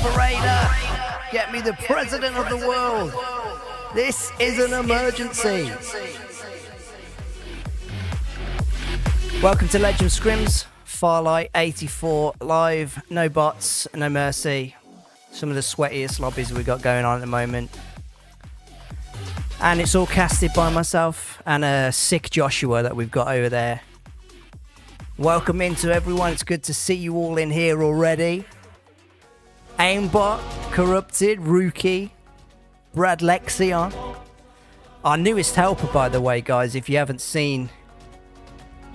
Operator, get me the president of the world. This is an emergency. Welcome to Legend Scrims, Farlight 84 live, no bots, no mercy. Some of the sweatiest lobbies we got going on at the moment. And it's all casted by myself and a sick Joshua that we've got over there. Welcome into everyone. It's good to see you all in here already. Aimbot, Corrupted, Rookie, Brad Lexion. Our newest helper, by the way, guys. If you haven't seen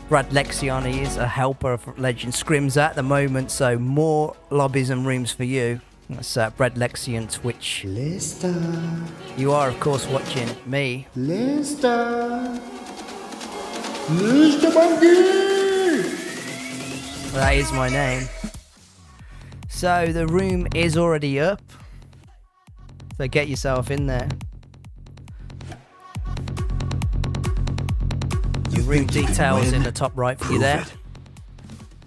Brad Lexion, he is a helper of Legend Scrims at the moment. So more lobbies and rooms for you. That's Brad Lexion Twitch. Lister. You are, of course, watching me. ListerBungi. That is my name. So the room is already up. So get yourself in there. The room details in the top right for you there.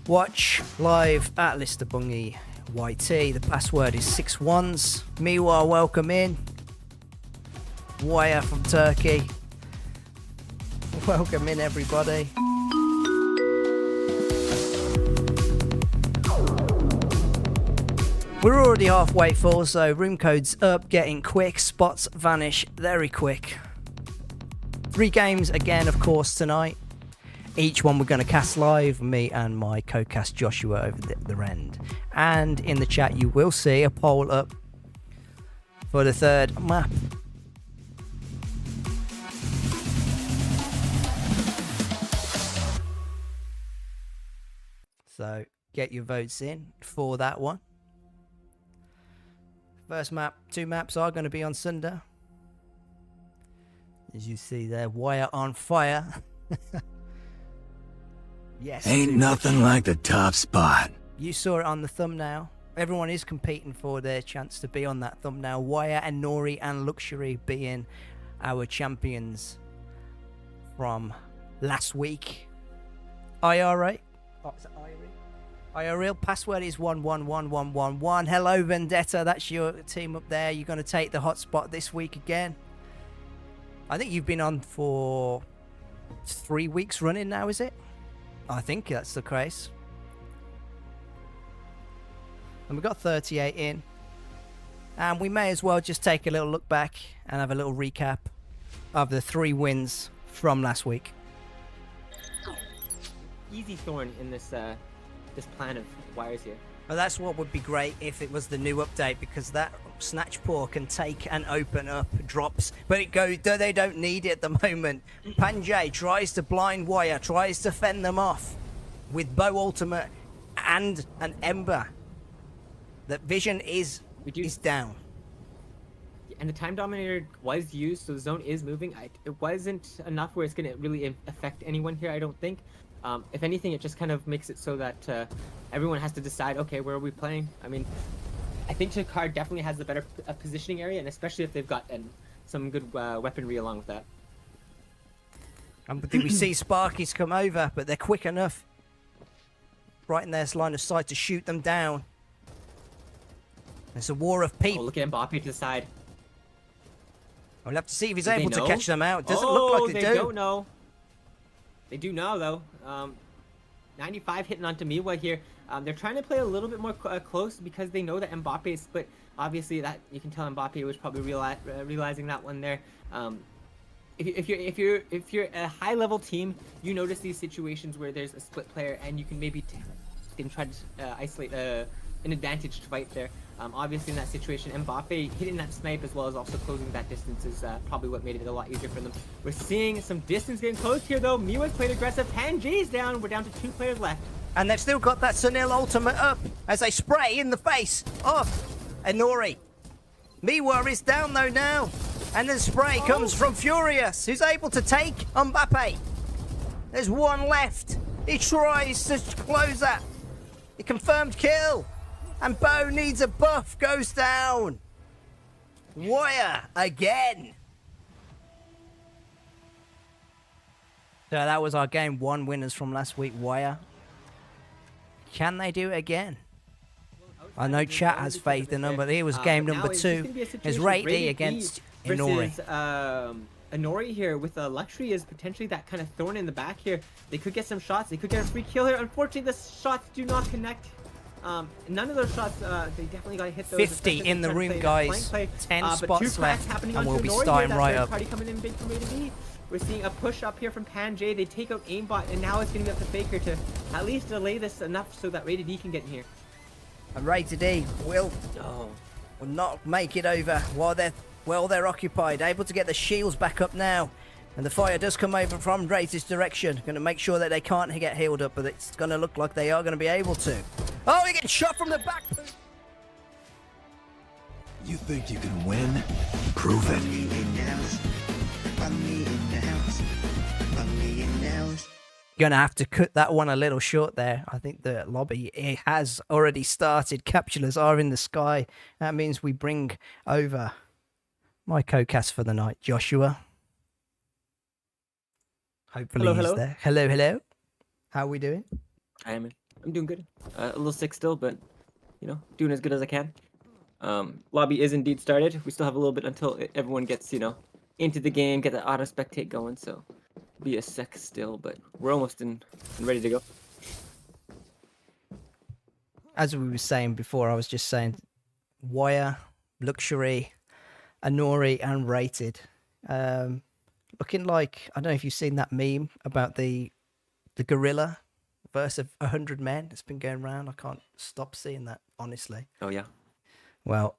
Watch live at ListerBungi YT. The password is 61s. Miwa, welcome in. Waya from Turkey. Welcome in, everybody. We're already halfway full, so room code's up, getting quick. Spots vanish very quick. 3 games again, of course, tonight. Each one we're going to cast live, me and my co-cast Joshua over the end. And in the chat you will see a poll up for the 3rd map. So get your votes in for that one. First map, 2 maps are going to be on Sunday. As you see there, Wire on fire. Yes. Ain't nothing like the top spot. You saw it on the thumbnail. Everyone is competing for their chance to be on that thumbnail. Wire and Nori and Luxury being our champions from last week. IRA. Oh, is it IRA? IRL password is 111111. Hello Vendetta, that's your team up there. You're going to take the hotspot this week again. I think you've been on for 3 weeks running now, is it? I think that's the case. And we've got 38 in. And we may as well just take a little look back and have a little recap of the 3 wins from last week. Easy thorn in this plan of wires here. Well, that's what would be great if it was the new update, because that snatch paw can take and open up drops, but they don't need it at the moment. Panjay tries to blind Wire, tries to fend them off with bow ultimate and an ember. That vision is down. And the time dominator was used, so the zone is moving. It wasn't enough where it's going to really affect anyone here, I don't think. If anything, it just kind of makes it so that everyone has to decide, okay, where are we playing? I mean, I think Chakar definitely has the better positioning area, and especially if they've got some good weaponry along with that. Did we see Sparkies come over, but they're quick enough. Right in their line of sight to shoot them down. It's a war of people. Oh, look at Mbappe to the side. We'll have to see if he's able to catch them out. It doesn't look like they do. They don't know. They do now, though. 95 hitting onto Miwa here. They're trying to play a little bit more close because they know that Mbappe is split. Obviously, that you can tell Mbappe was probably realizing that one there. If you're a high-level team, you notice these situations where there's a split player and you can maybe try to isolate an advantage to fight there. Obviously, in that situation, Mbappe hitting that snipe as well as also closing that distance is probably what made it a lot easier for them. We're seeing some distance getting closed here, though. Miwa's played aggressive. Panjay's down. We're down to 2 players left. And they've still got that Sunil ultimate up as they spray in the face of Inori. Miwa is down, though, now. And the spray comes from Furious, who's able to take Mbappe. There's 1 left. He tries to close that. The confirmed kill. And Bo needs a buff, goes down. Wire again. So that was our game 1 winners from last week, Wire. Can they do it again? Well, I know chat has faith in them, but here was game number 2. It's Rated against Inori. Inori here with a luxury is potentially that kind of thorn in the back here. They could get some shots. They could get a free kill here. Unfortunately, the shots do not connect. None of those shots, they definitely got to hit those. 50 in the room, guys. 10 spots left, and we'll be starting right up. Party coming in big from A to B. We're seeing a push up here from Pan J. They take out aimbot, and now it's going to be up to Faker to at least delay this enough so that Rated E can get in here. And Rated E will not make it over while they're occupied. Able to get the shields back up now. And the fire does come over from Rated's direction. Going to make sure that they can't get healed up, but it's going to look like they are going to be able to. Oh, he gets shot from the back. You think you can win? Prove it. Gonna have to cut that one a little short there. I think the lobby it has already started. Capsulas are in the sky. That means we bring over my co-cast for the night, Joshua. Hopefully he's there. Hello. How are we doing? I'm doing good. A little sick still, but you know, doing as good as I can. Lobby is indeed started. We still have a little bit until everyone gets, you know, into the game, get the auto spectate going. So be a sec still, but we're almost in and ready to go. As we were saying before, I was just saying Wire, Luxury, Inori, and Rated. Looking like, I don't know if you've seen that meme about the gorilla versus 100 men. It's been going around. I can't stop seeing that, honestly. Oh, yeah. Well,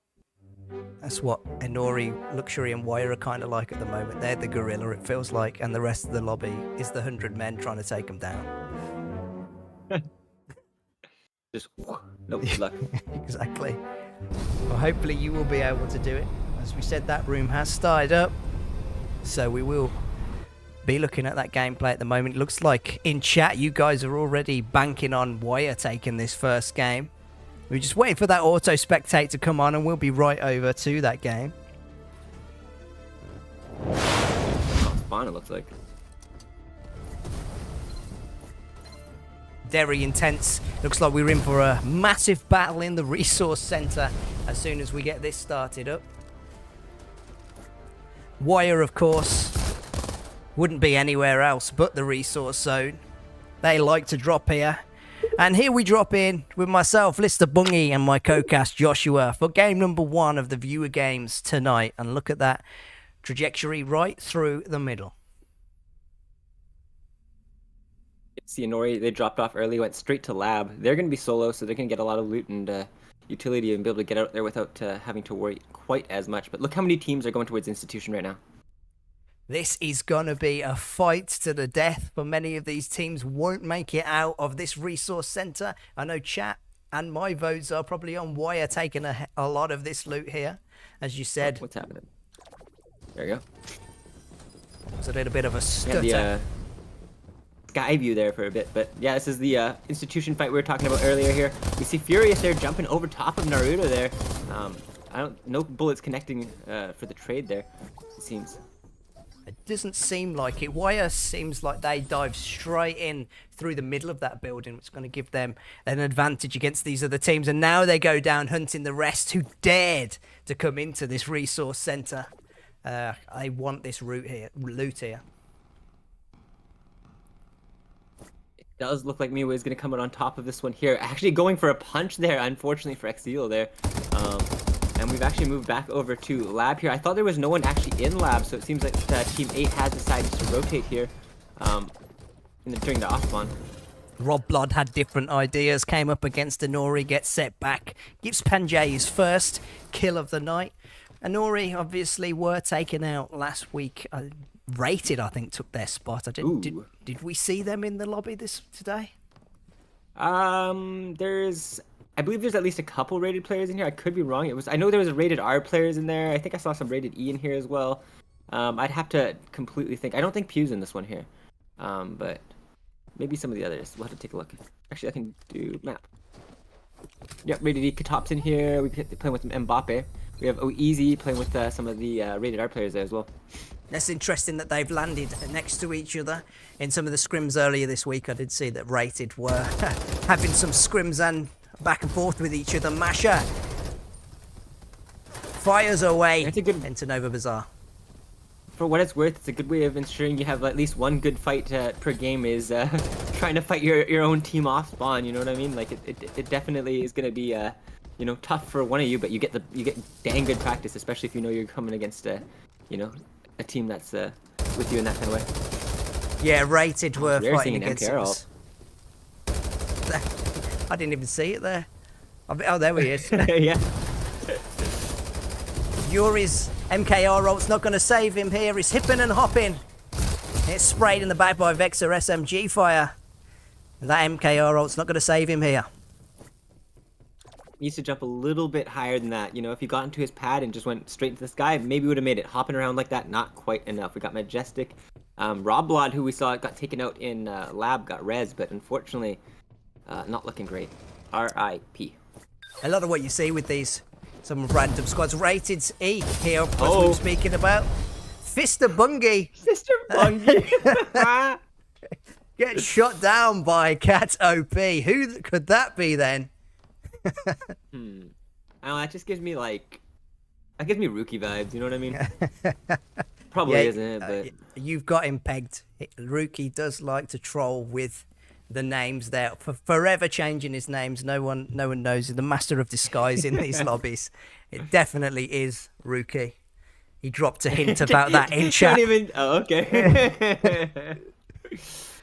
that's what Inori, Luxury, and Wire are kind of like at the moment. They're the gorilla, it feels like, and the rest of the lobby is the 100 men trying to take them down. Just, no good luck. Exactly. Well, hopefully you will be able to do it. As we said, that room has started up. So we will be looking at that gameplay at the moment. It looks like in chat you guys are already banking on Wire taking this first game. We're just waiting for that auto spectate to come on and we'll be right over to that game. Fun, it looks like. Very intense. Looks like we're in for a massive battle in the resource center as soon as we get this started up. Wire, of course, wouldn't be anywhere else but the resource zone. They like to drop here. And here we drop in with myself, ListerBungi, and my co-cast Joshua for game number 1 of the viewer games tonight. And look at that trajectory right through the middle. See, Inori, they dropped off early, went straight to lab. They're going to be solo, so they're going to get a lot of loot and utility and be able to get out there without having to worry quite as much. But look how many teams are going towards Institution right now. This is going to be a fight to the death, but many of these teams won't make it out of this resource center. I know chat and my votes are probably on Wire taking a lot of this loot here, as you said. What's happening? There you go. It's a little bit of a stutter. The sky view there for a bit, but yeah, this is the Institution fight we were talking about earlier here. We see Furious there jumping over top of Naruto there. No bullets connecting for the trade there, it seems. It doesn't seem like it. Wire seems like they dive straight in through the middle of that building, which is going to give them an advantage against these other teams. And now they go down hunting the rest who dared to come into this resource center. They want this loot here. It does look like Miwa is going to come out on top of this one here. Actually going for a punch there, unfortunately for Exil there. And we've actually moved back over to lab here. I thought there was no one actually in lab, so it seems like Team 8 has decided to rotate here during the off spawn. Rob Blood had different ideas, came up against Inori, gets set back, gives Panjay his first kill of the night. Inori obviously were taken out last week. Rated, I think, took their spot. Did we see them in the lobby today? I believe there's at least a couple rated players in here. I could be wrong. I know there was a rated R players in there. I think I saw some rated E in here as well. I'd have to completely think. I don't think Pew's in this one here. But maybe some of the others. We'll have to take a look. Actually, I can do map. Yep, rated E Katop's in here. We could play with Mbappe. We have Oeasy playing with some of the rated R players there as well. That's interesting that they've landed next to each other. In some of the scrims earlier this week, I did see that Rated were having some scrims and back and forth with each other. Masha fires away That's a good, into Nova Bazaar. for what it's worth, it's a good way of ensuring you have at least one good fight per game is trying to fight your own team off spawn, you know what I mean? Like it definitely is going to be you know, tough for one of you, but you get dang good practice, especially if you know you're coming against you know, a team that's with you in that kind of way. Yeah, Rated were Rare fighting seeing an against MKR us. I didn't even see it there. Oh, there he is. Yeah. Yuri's MKR ult's not going to save him here. He's hipping and hopping. It's sprayed in the back by Vexor SMG fire. And that MKR ult's not going to save him here. Needs to jump a little bit higher than that. You know, if he got into his pad and just went straight into the sky, maybe we would have made it. Hopping around like that, not quite enough. We got Majestic. Roblod, who we saw got taken out in lab, got res, but unfortunately, not looking great. R.I.P. A lot of what you see with these some random squads. Rated's E here, as we Oh. were speaking about. ListerBungi ListerBungi. gets shot down by Cat OP. Who could that be then? I don't know, that just gives me that gives me rookie vibes, you know what I mean? Probably isn't it, but you've got him pegged. Rookie does like to troll with the names there, forever changing his names. No one knows. He's the master of disguise in these lobbies. It definitely is Rookie. He dropped a hint about that in chat. Don't even. Oh, okay.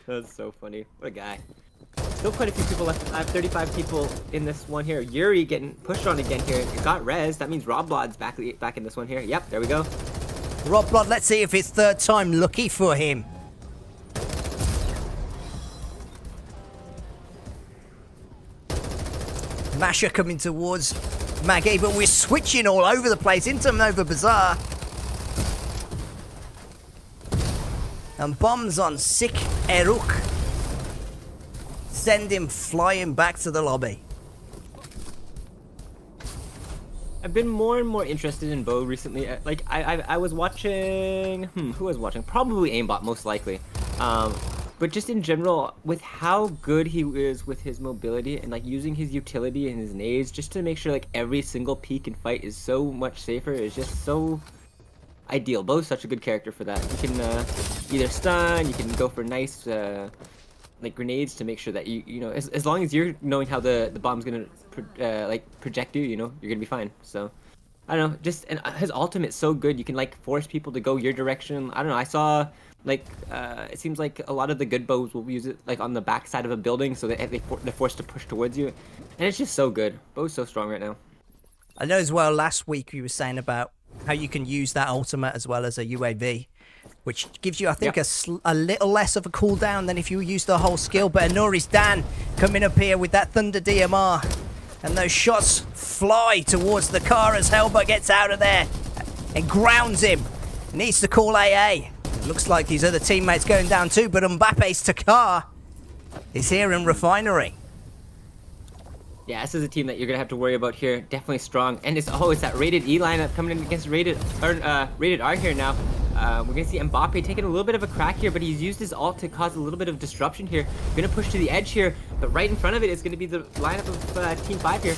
That's so funny. What a guy. Still quite a few people left. I have 35 people in this one here. Yuri getting pushed on again here. It got res. That means Roblod's back in this one here. Yep, there we go. Rob Blood, let's see if it's third time lucky for him. Masha coming towards Maggie, but we're switching all over the place into Nova Bazaar. And bombs on Sick Eruk. Send him flying back to the lobby. I've been more and more interested in Bo recently. Like I was watching. Who was watching? Probably Aimbot, most likely. But just in general, with how good he is with his mobility and like using his utility and his nades, just to make sure like every single peek and fight is so much safer, is just so ideal. Bo's such a good character for that. You can either stun, you can go for nice like grenades to make sure that you know as long as you're knowing how the bomb's gonna like project you, you know you're gonna be fine. So I don't know, just and his ultimate's so good. You can like force people to go your direction. I don't know. I saw like it seems like a lot of the good bows will use it like on the back side of a building, so that they're forced to push towards you, and it's just so good. Bo's so strong right now. I know as well. Last week you were saying about how you can use that ultimate as well as a UAV, which gives you, I think, a little less of a cooldown than if you use the whole skill. But Anori's Dan coming up here with that Thunder DMR. And those shots fly towards the car as Helba gets out of there and grounds him. Needs to call AA. It looks like his other teammates going down too, but Mbappe's Takar is here in Refinery. Yeah, this is a team that you're gonna have to worry about here. Definitely strong, and it's that rated E lineup coming in against rated R here now. We're gonna see Mbappe taking a little bit of a crack here, but he's used his ult to cause a little bit of disruption here. Gonna push to the edge here, but right in front of it is gonna be the lineup of Team 5 here.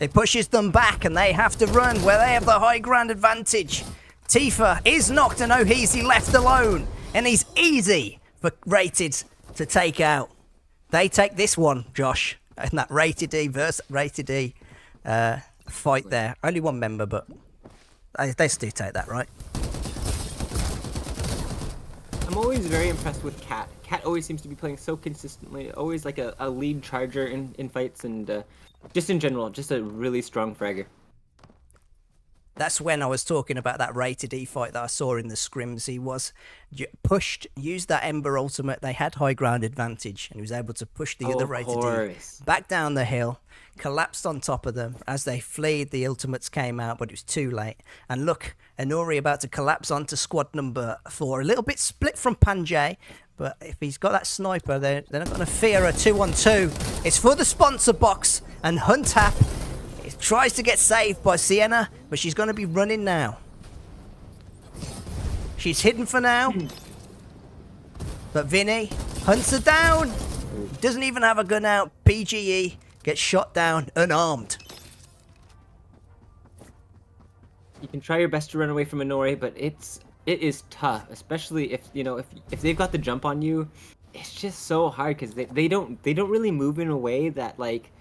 It pushes them back, and they have to run where they have the high ground advantage. Tifa is knocked, and Oheezy left alone, and he's easy for Rated to take out. They take this one, Josh. And that Rated E versus Rated E fight there. Only one member, but they still take that, right? I'm always very impressed with Cat. Cat always seems to be playing so consistently. Always like a lead charger in fights, and just in general, just a really strong fragger. That's when I was talking about that Rated E fight that I saw in the scrims. He was pushed, used that Ember ultimate. They had high ground advantage, and he was able to push the other Rated E back down the hill, collapsed on top of them. As they fled, the ultimates came out, but it was too late. And look, Anori about to collapse onto squad number 4. A little bit split from Panjay, but if he's got that sniper, they're not going to fear a 2-on-2. It's for the sponsor box, and Huntap tries to get saved by Sienna, but she's going to be running now. She's hidden for now. But Vinny hunts her down. Doesn't even have a gun out. PGE gets shot down unarmed. You can try your best to run away from Inori, but it is tough, especially if if they've got the jump on you. It's just so hard because they don't really move in a way that like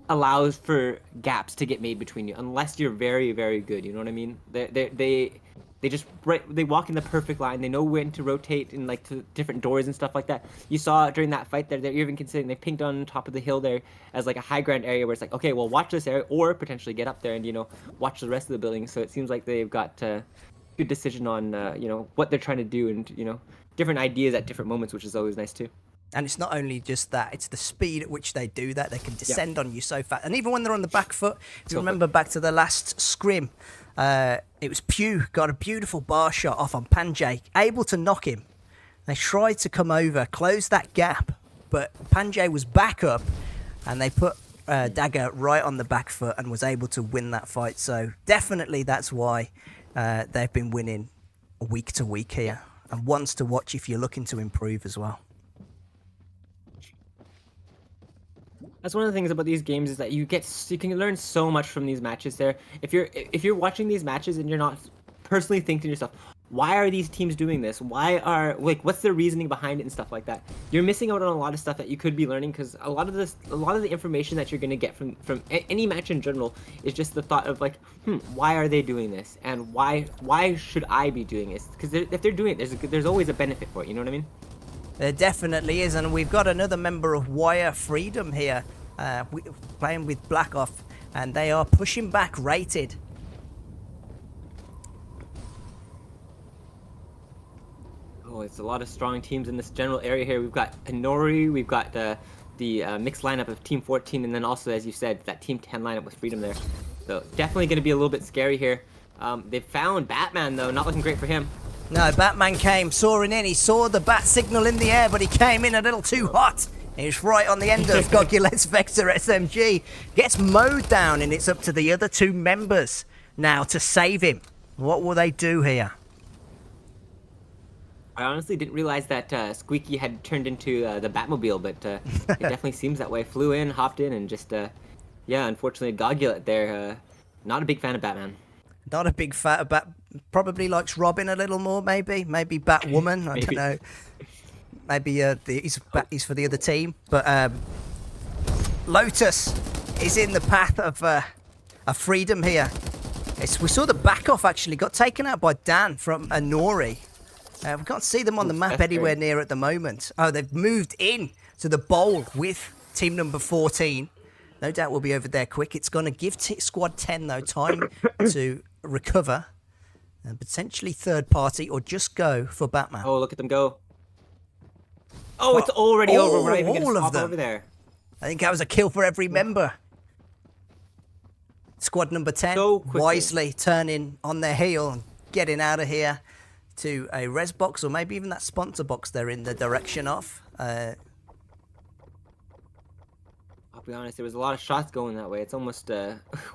allows for gaps to get made between you unless you're very, very good. You know what I mean? They just they walk in the perfect line. They know when to rotate and like to different doors and stuff like that. You saw during that fight there, they're even considering they pinged on top of the hill there as like a high ground area where it's like, okay, well watch this area or potentially get up there and watch the rest of the building. So it seems like they've got good decision on what they're trying to do and different ideas at different moments, which is always nice too. And it's not only just that, it's the speed at which they do that. They can descend on you so fast. And even when they're on the back foot, if you remember back to the last scrim, it was Pew got a beautiful bar shot off on Panjay, able to knock him. They tried to come over, close that gap, but Panjay was back up, and they put Dagger right on the back foot and was able to win that fight. So definitely that's why they've been winning week to week here. And ones to watch if you're looking to improve as well. That's one of the things about these games is that you can learn so much from these matches there. If you're watching these matches and you're not personally thinking to yourself, why are these teams doing this? What's the reasoning behind it and stuff like that? You're missing out on a lot of stuff that you could be learning because a lot of the information that you're going to get from any match in general is just the thought of like, why are they doing this? And why should I be doing this? Because if they're doing it, there's always a benefit for it, you know what I mean? There definitely is, and we've got another member of Wire Freedom here playing with Blackoff, and they are pushing back rated. Oh, it's a lot of strong teams in this general area here. We've got Inori, we've got the mixed lineup of Team 14, and then also, as you said, that Team 10 lineup with Freedom there. So definitely going to be a little bit scary here. They've found Batman, though. Not looking great for him. No, Batman came soaring in. He saw the bat signal in the air, but he came in a little too hot. He was right on the end of Gogulet's Vector SMG. Gets mowed down, and it's up to the other two members now to save him. What will they do here? I honestly didn't realize that Squeaky had turned into the Batmobile, but it definitely seems that way. Flew in, hopped in, and just, unfortunately, Gogulet there. Not a big fan of Batman. Not a big fan of Bat. Probably likes Robin a little more, maybe. Maybe Batwoman. I don't know. Maybe he's for the other team. But Lotus is in the path of Freedom here. We saw the back off actually got taken out by Dan from Inori. We can't see them on the map anywhere near at the moment. Oh, they've moved in to the bowl with team number 14. No doubt we'll be over there quick. It's going to give squad 10, though, time to recover and potentially third party or just go for Batman. Oh, look at them go. Oh, it's already over. We're not even all gonna of them over there. I think that was a kill for every member. Squad number 10 so wisely turning on their heel and getting out of here to a res box or maybe even that sponsor box they're in the direction of. I'll be honest, there was a lot of shots going that way. It's almost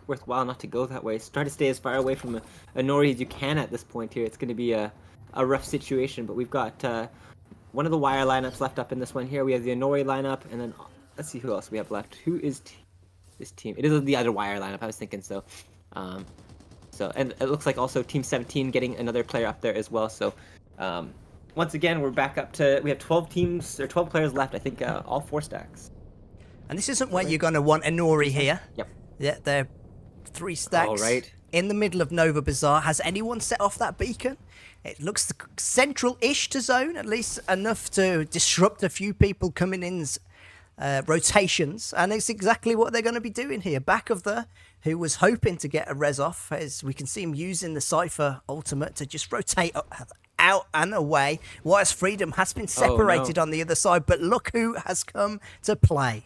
worthwhile not to go that way. Try to stay as far away from Inori as you can at this point here. It's going to be a rough situation, but we've got one of the Wire lineups left up in this one here. We have the Inori lineup, and then let's see who else we have left. Who is this team? It is the other Wire lineup. I was thinking so. And it looks like also Team 17 getting another player up there as well. So once again, we're back up to, we have 12 teams or 12 players left. I think all 4 stacks. And this isn't where you're going to want Inori here. Yep. Yeah, they're 3 stacks. All right. In the middle of Nova Bazaar. Has anyone set off that beacon? It looks central-ish to zone, at least enough to disrupt a few people coming in's rotations. And it's exactly what they're going to be doing here. Back of who was hoping to get a res off, as we can see him using the Cypher ultimate to just rotate out and away. Whilst Freedom has been separated on the other side, but look who has come to play.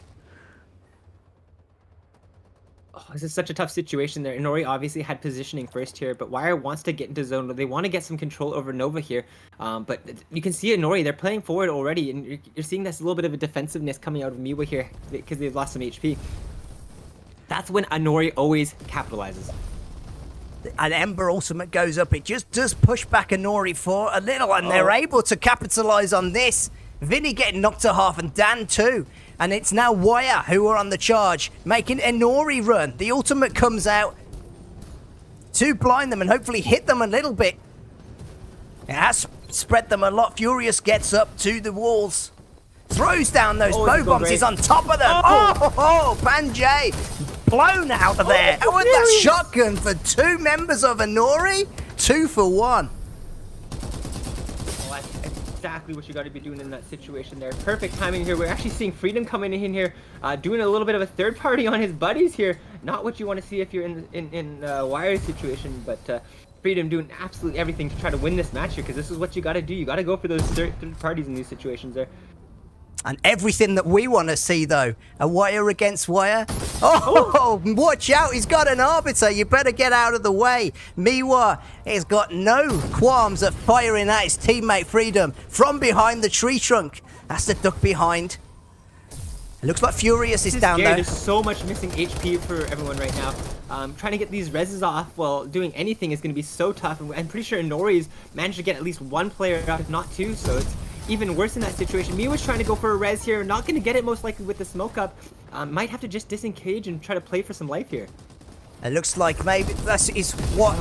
Oh, this is such a tough situation there. Inori obviously had positioning first here, but Wire wants to get into zone. They want to get some control over Nova here. But you can see Inori, they're playing forward already, and you're seeing this little bit of a defensiveness coming out of Miwa here because they've lost some HP. That's when Inori always capitalizes. An Ember ultimate goes up. It just does push back Inori for a little, and they're able to capitalize on this. Vinny getting knocked to half and Dan too. And it's now Wire who are on the charge, making Enori run. The ultimate comes out to blind them and hopefully hit them a little bit. It has spread them a lot. Furious gets up to the walls. Throws down those bow bombs. He's on top of them. Panjay blown out of there. And with that shotgun for 2 members of Enori, 2 for 1. Well, that's exactly what you got to be doing in that situation there. Perfect timing here. We're actually seeing Freedom coming in here, doing a little bit of a third party on his buddies here. Not what you want to see if you're in Wire's situation, but Freedom doing absolutely everything to try to win this match here, because this is what you got to do. You got to go for those third parties in these situations there. And everything that we want to see, though. A Wire against Wire. Oh, watch out. He's got an Arbiter. You better get out of the way. Miwa has got no qualms at firing at his teammate Freedom from behind the tree trunk. That's the duck behind. It looks like Furious is down there. There's so much missing HP for everyone right now. Trying to get these reses off while doing anything is going to be so tough. I'm pretty sure Nori's managed to get at least 1 player out, if not 2, so it's even worse in that situation. Miwa's trying to go for a res here, not going to get it most likely with the smoke up. Might have to just disengage and try to play for some life here. It looks like maybe that is what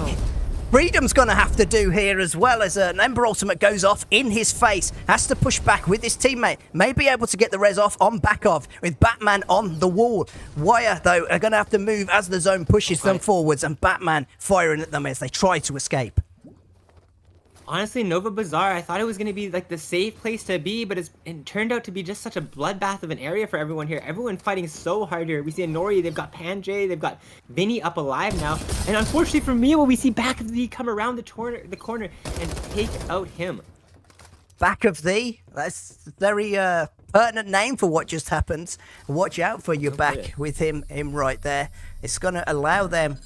Freedom's going to have to do here, as well as an Ember Ultimate goes off in his face. Has to push back with his teammate. May be able to get the res off on back of with Batman on the wall. Wire, though, are going to have to move as the zone pushes them forwards, and Batman firing at them as they try to escape. Honestly, Nova Bazaar, I thought it was going to be like the safe place to be, but it turned out to be just such a bloodbath of an area for everyone here. Everyone fighting so hard here. We see Nori, they've got Panjay, they've got Vinny up alive now. And unfortunately for Miwa, we see Back of the come around the corner and take out him. Back of the? That's a very pertinent name for what just happened. Watch out for your back with him right there. It's going to allow them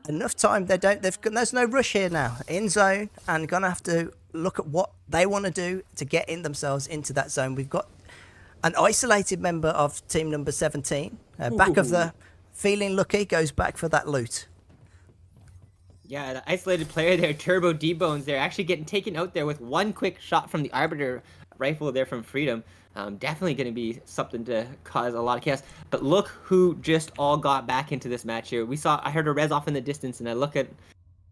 enough time. There's no rush here now. In zone, and gonna have to look at what they want to do to get in themselves into that zone. We've got an isolated member of team number 17. Back of the feeling lucky, goes back for that loot. Yeah, the isolated player there, Turbo D-Bones, they're actually getting taken out there with 1 quick shot from the Arbiter rifle there from Freedom. Definitely going to be something to cause a lot of chaos. But look who just all got back into this match here. I heard a res off in the distance, and I look at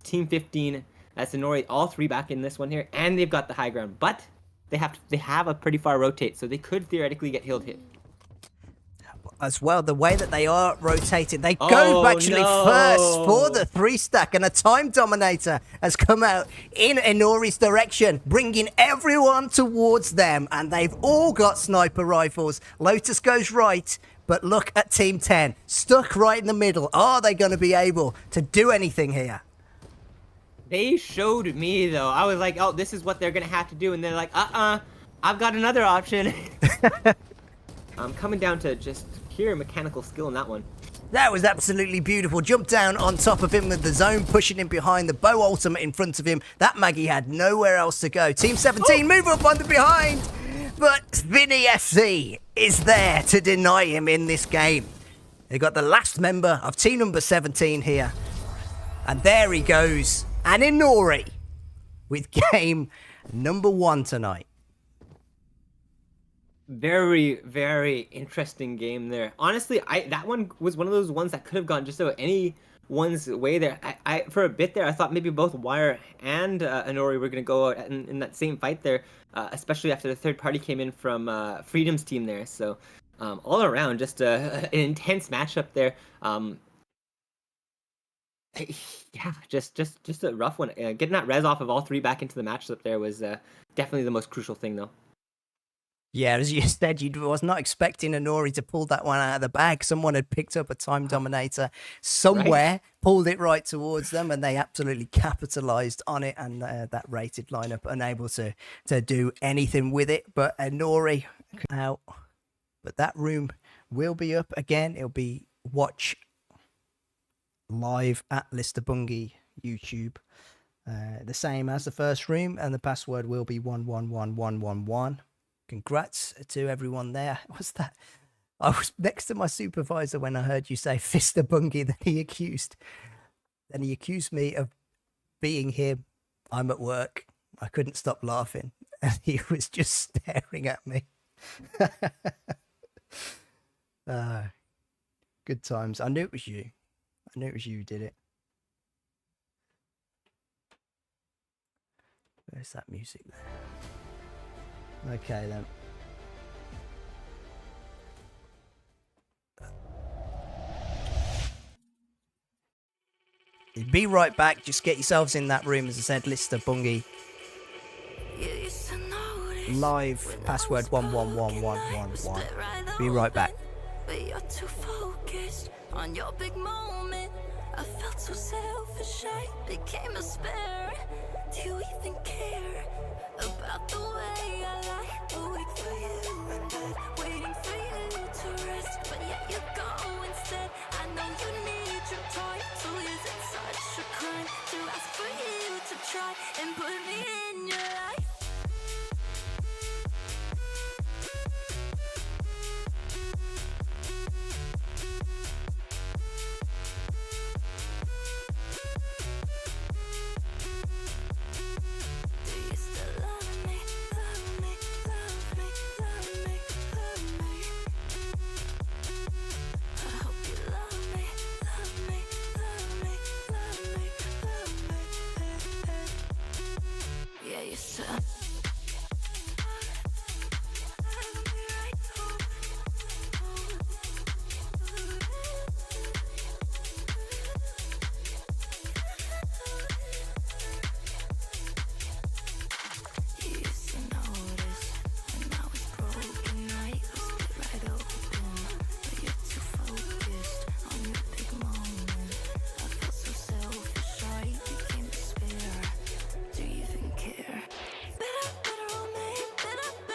Team 15. That's Sonori, all 3 back in this one here, and they've got the high ground. But they have a pretty far rotate, so they could theoretically get healed hit. As well, the way that they are rotating, they go actually first for the 3-stack, and a Time Dominator has come out in Enori's direction, bringing everyone towards them, and they've all got sniper rifles. Lotus goes right, but look at Team 10, stuck right in the middle. Are they going to be able to do anything here? They showed me, though. I was like, oh, this is what they're going to have to do, and they're like, I've got another option. I'm coming down to just pure mechanical skill in that one. That was absolutely beautiful. Jumped down on top of him with the zone, pushing him behind, the bow ultimate in front of him. That Maggie had nowhere else to go. Team 17 move up on the behind, but Vinny FC is there to deny him in this game. They got the last member of team number 17 here, and there he goes. And Enori with game number 1 tonight. Very, very interesting game there. Honestly, that one was one of those ones that could have gone just about anyone's way there. I for a bit there, I thought maybe both Wire and Enori were going to go out in that same fight there, especially after the third party came in from Freedom's team there. So all around, just an intense matchup there. Yeah, just a rough one. Getting that res off of all 3 back into the matchup there was definitely the most crucial thing, though. Yeah, as you said, you was not expecting Enori to pull that one out of the bag. Someone had picked up a Time Dominator somewhere, pulled it right towards them, and they absolutely capitalized on it. And that rated lineup unable to do anything with it. But Enori out. But that room will be up again. It'll be watch live at ListerBungi YouTube. The same as the first room, and the password will be 111111. Congrats to everyone there. What's that? I was next to my supervisor when I heard you say ListerBungi. Then he accused me of being him. I'm at work. I couldn't stop laughing. And he was just staring at me. Good times. I knew it was you. I knew it was you who did it. Where's that music there? Okay then. Be right back. Just get yourselves in that room. As I said, ListerBungi. Live password 111111. Be right back. But you're too focused on your big moment. I felt so selfish, I became a spare. Do you even care about the way I lie awake for you and bed, waiting for you to rest, but yet you go instead. I know you need your time, so is it such a crime to ask for you to try and put me in your life?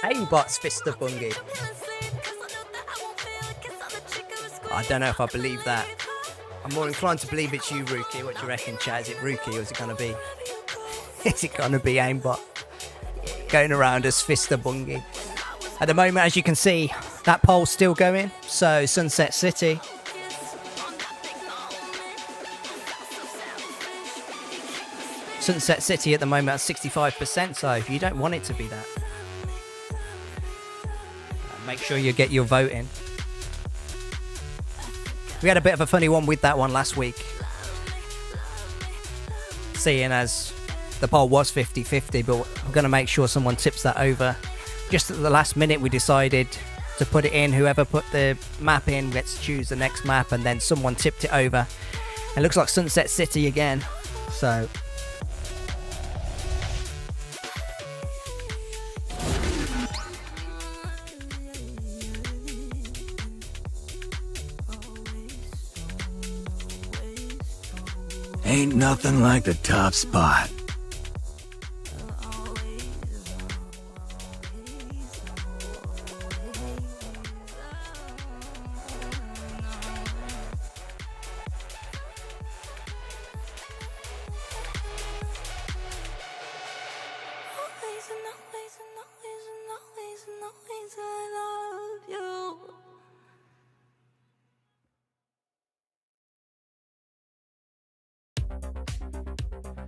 Hey, bots, ListerBungi. I don't know if I believe that. I'm more inclined to believe it's you, Rookie. What do you reckon, chat? Is it Rookie or is it gonna be? Is it gonna be aimbot going around as ListerBungi? At the moment, as you can see, that poll's still going. So Sunset City. Sunset City at the moment at 65%. So if you don't want it to be that, make sure you get your vote in. We had a bit of a funny one with that one last week, seeing as the poll was 50-50, but we're going to make sure someone tips that over. Just at the last minute we decided to put it in. Whoever put the map in gets to choose the next map, and then someone tipped it over. It looks like Sunset City again, so Ain't nothing like the top spot.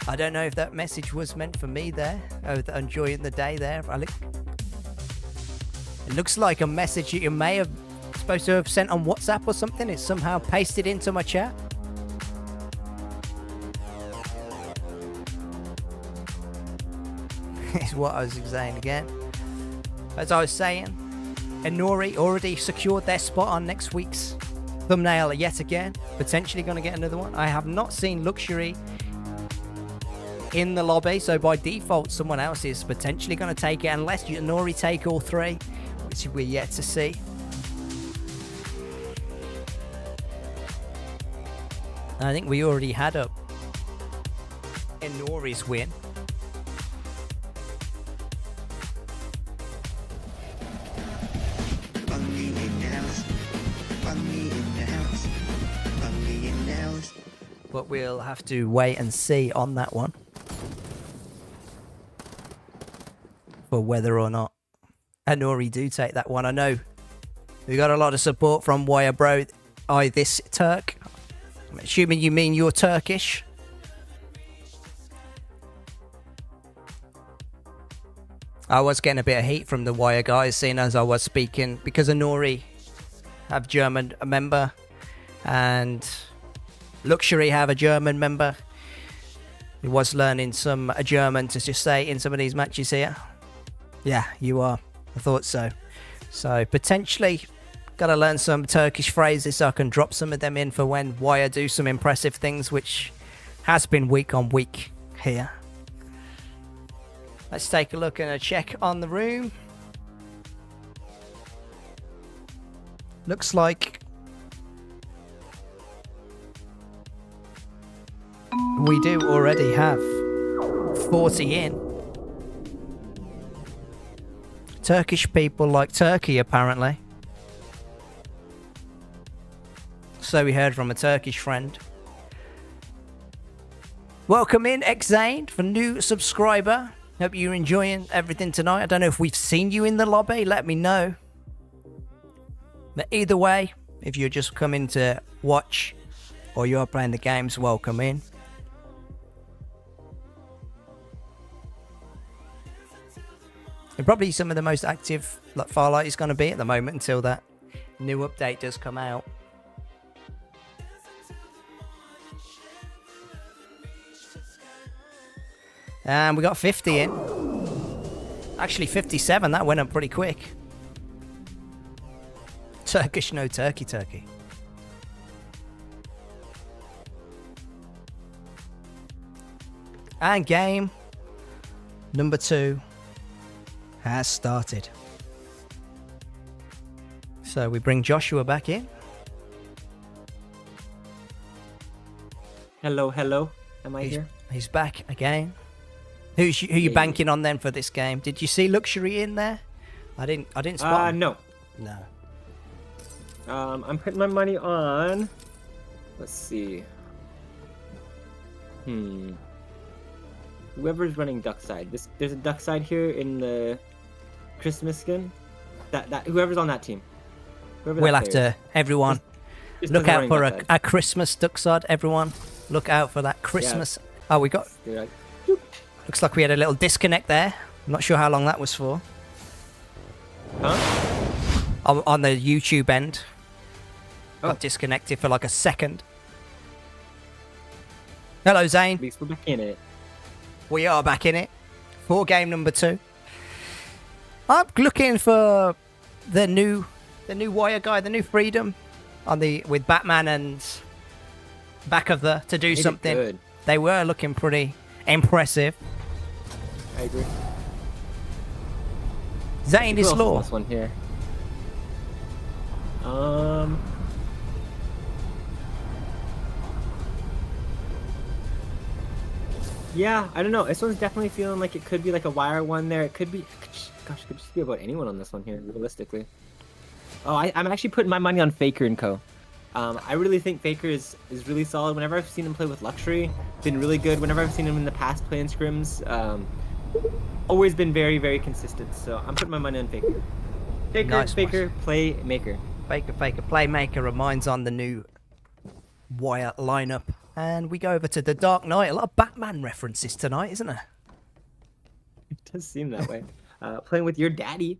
I don't know if that message was meant for me there. Oh, enjoying the day there. It looks like a message that you may have supposed to have sent on WhatsApp or something. It's somehow pasted into my chat. Is what I was saying again. As I was saying, Enori already secured their spot on next week's thumbnail yet again. Potentially going to get another one. I have not seen Luxury in the lobby, so by default someone else is potentially going to take it, unless Nori take all three, which we're yet to see. I think we already had a Nori's win. But we'll have to wait and see on that one for whether or not Anori do take that one. I know we got a lot of support from Wire Bro. This Turk. I'm assuming you mean you're Turkish. I was getting a bit of heat from the Wire guys, seeing as I was speaking, because Anori have German member and Luxury have a German member. He was learning some German to just say in some of these matches here. Yeah, you are. I thought so. So potentially got to learn some Turkish phrases so I can drop some of them in for when Wire do some impressive things, which has been week on week here. Let's take a look and a check on the room. Looks like we do already have 40 in. Turkish people like Turkey, apparently. So we heard from a Turkish friend. Welcome in, Xane, for new subscriber. Hope you're enjoying everything tonight. I don't know if we've seen you in the lobby. Let me know. But either way, if you're just coming to watch or you're playing the games, welcome in. And probably some of the most active like Farlight is going to be at the moment until that new update does come out. And we got 50 in. Actually 57, that went up pretty quick. Turkish, no turkey. And game number 2 has started. So we bring Joshua back in. Hello. Am I here? He's back again. Who you banking on then for this game? Did you see Luxury in there? I didn't spot him. No. No. I'm putting my money on. Let's see. Whoever's running duck side. There's a duck side here in the Christmas skin. That whoever's on that team. We'll have to everyone just look out for a a Christmas duck side. Everyone, look out for that Christmas. Yeah. Oh, we got. Looks like we had a little disconnect there. I'm not sure how long that was for. Huh? On the YouTube end. Got disconnected for like a second. Hello, Zane. At least we're back in it. We are back in it for game number 2. I'm looking for the new Wire guy, the new Freedom, with Batman and back of the to do something. Good. They were looking pretty impressive. I agree. Zane is law. This one here. Yeah, I don't know. This one's definitely feeling like it could be like a Wire one there. It could be, gosh, it could just be about anyone on this one here, realistically. Oh, I'm actually putting my money on Faker and Co. I really think Faker is really solid. Whenever I've seen him play with Luxury, been really good. Whenever I've seen him in the past playing scrims, always been very, very consistent. So I'm putting my money on Faker. Faker, playmaker. Faker, playmaker reminds on the new Wire lineup. And we go over to the Dark Knight. A lot of Batman references tonight, isn't there? It does seem that way. Playing with your daddy.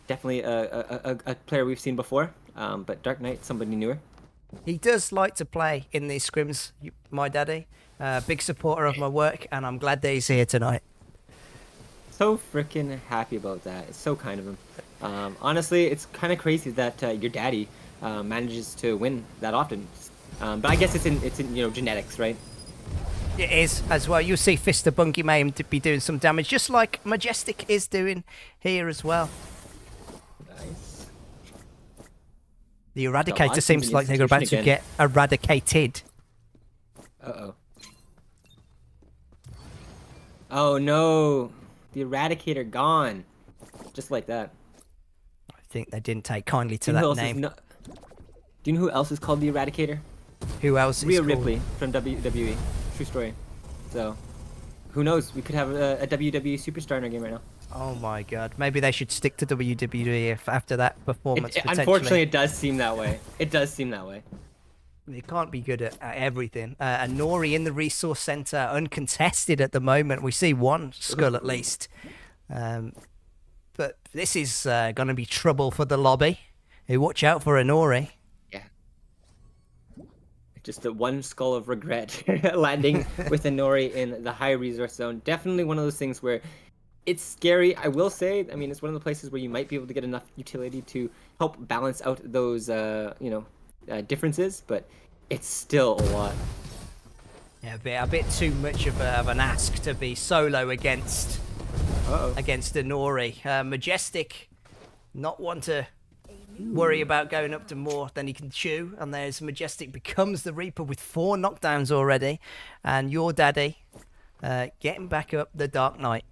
Definitely a player we've seen before. But Dark Knight, somebody newer. He does like to play in these scrims, my daddy. Big supporter of my work, and I'm glad that he's here tonight. So freaking happy about that. It's so kind of him. Honestly, it's kind of crazy that your daddy manages to win that often. But I guess it's in genetics, right? It is as well. You'll see ListerBungi may be doing some damage, just like Majestic is doing here as well. Nice. The Eradicator seems like they're about to get eradicated. Uh-oh. Oh no! The Eradicator gone. Just like that. I think they didn't take kindly to that name. Do you know who else is called the Eradicator? Who else is Rhea called? Ripley from WWE. True story. So, who knows? We could have a WWE superstar in our game right now. Oh my god. Maybe they should stick to WWE after that performance, potentially. Unfortunately, it does seem that way. It does seem that way. They can't be good at everything. And Nori in the resource center, uncontested at the moment. We see one skull at least. But this is going to be trouble for the lobby. Hey, watch out for Nori. Yeah. Just the one skull of regret landing with Nori in the high resource zone. Definitely one of those things where it's scary. I will say, I mean, it's one of the places where you might be able to get enough utility to help balance out those, differences, but it's still a lot. Yeah, a bit too much of an ask to be solo against Nori. Majestic, not one to worry about going up to more than he can chew. And there's Majestic becomes the Reaper with 4 knockdowns already. And your daddy getting back up the Dark Knight.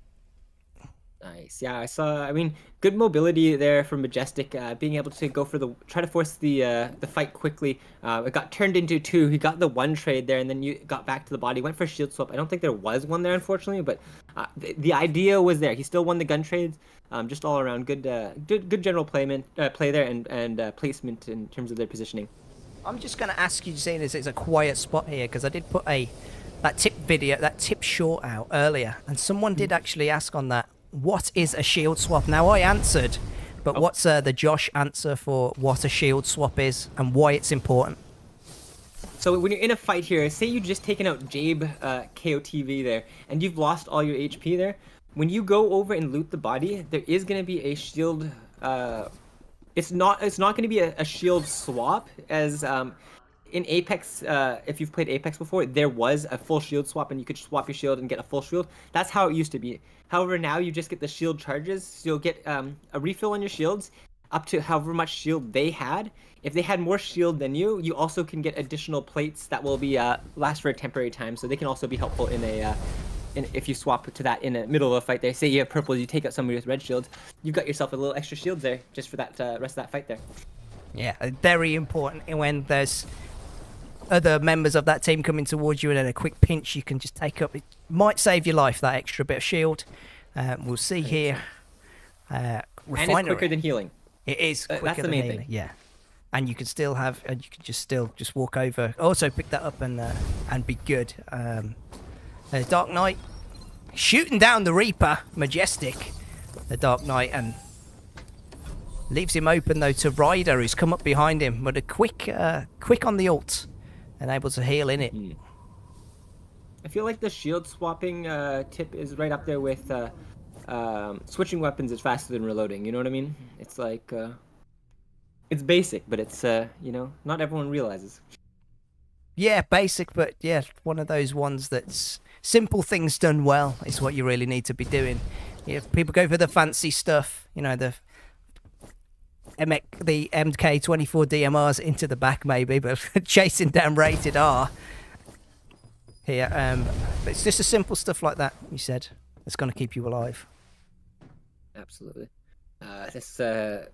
Nice. Yeah, I mean, good mobility there from Majestic, being able to go for try to force the fight quickly. It got turned into 2. He got the 1 trade there, and then you got back to the body. Went for shield swap. I don't think there was one there, unfortunately, but the idea was there. He still won the gun trades. Just all around good general play there and placement in terms of their positioning. I'm just going to ask you, seeing as it's a quiet spot here, because I did put that tip short out earlier, and someone did actually ask on that, what is a shield swap? Now, I answered, but what's the Josh answer for what a shield swap is and why it's important? So when you're in a fight here, say you've just taken out Jabe KOTV there, and you've lost all your HP there, when you go over and loot the body, there is going to be a shield... It's not going to be a shield swap, as... in Apex, if you've played Apex before, there was a full shield swap, and you could swap your shield and get a full shield. That's how it used to be. However, now you just get the shield charges, so you'll get a refill on your shields up to however much shield they had. If they had more shield than you, you also can get additional plates that will be last for a temporary time, so they can also be helpful if you swap to that in the middle of a fight there. Say you have purple, you take out somebody with red shield, you've got yourself a little extra shield there just for that rest of that fight there. Yeah, very important when there's other members of that team coming towards you, and in a quick pinch you can just take up. It might save your life, that extra bit of shield. We'll see here. And it's quicker than healing. It is quicker that's the than main healing. thing. Yeah, and you can still have, you can just walk over. Also pick that up and be good. Dark Knight shooting down the Reaper, Majestic, the Dark Knight, and leaves him open though to Ryder, who's come up behind him, but a quick on the ult. And able to heal in it. I feel like the shield swapping tip is right up there with switching weapons is faster than reloading. You know what I mean? It's like it's basic, but it's not everyone realizes. Yeah, basic, but yeah, one of those ones that's simple things done well is what you really need to be doing. Yeah, people go for the fancy stuff, the MK24 DMRs into the back maybe, but chasing down rated R here. But it's just a simple stuff like that, you said, that's going to keep you alive. Absolutely. This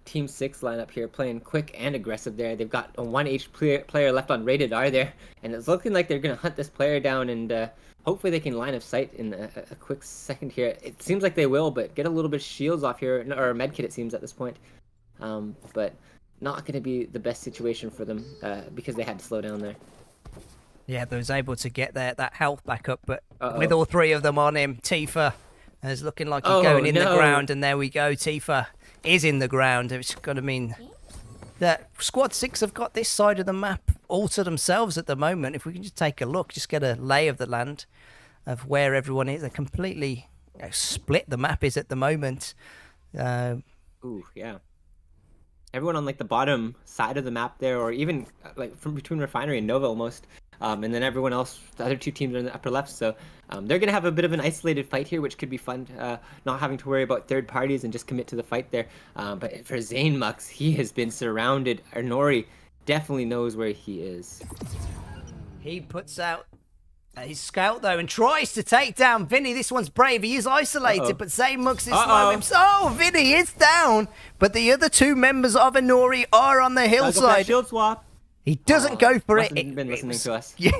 Team 6 lineup here playing quick and aggressive there. They've got a 1H player left on rated R there, and it's looking like they're going to hunt this player down, and hopefully they can line of sight in a quick second here. It seems like they will, but get a little bit of shields off here, or a medkit it seems at this point. But not going to be the best situation for them because they had to slow down there. Yeah, they was able to get that health back up, but with all 3 of them on him, Tifa is looking like he's going in the ground, and there we go. Tifa is in the ground. It's going to mean that Squad 6 have got this side of the map all to themselves at the moment. If we can just take a look, just get a lay of the land of where everyone is. They completely split the map is at the moment. Ooh, yeah. Everyone on like the bottom side of the map there, or even like from between Refinery and Nova almost, and then everyone else, the other 2 teams are in the upper left, so they're gonna have a bit of an isolated fight here, which could be fun, not having to worry about third parties and just commit to the fight there. But for Zaynmux, he has been surrounded. Nori definitely knows where he is. He puts out his scout though and tries to take down Vinny. This one's brave. He is isolated, but Zaynmux is slow him. Oh, Vinny is down, but the other 2 members of Nori are on the hillside. Shield swap. He doesn't go for it. Been listening to us. Yeah,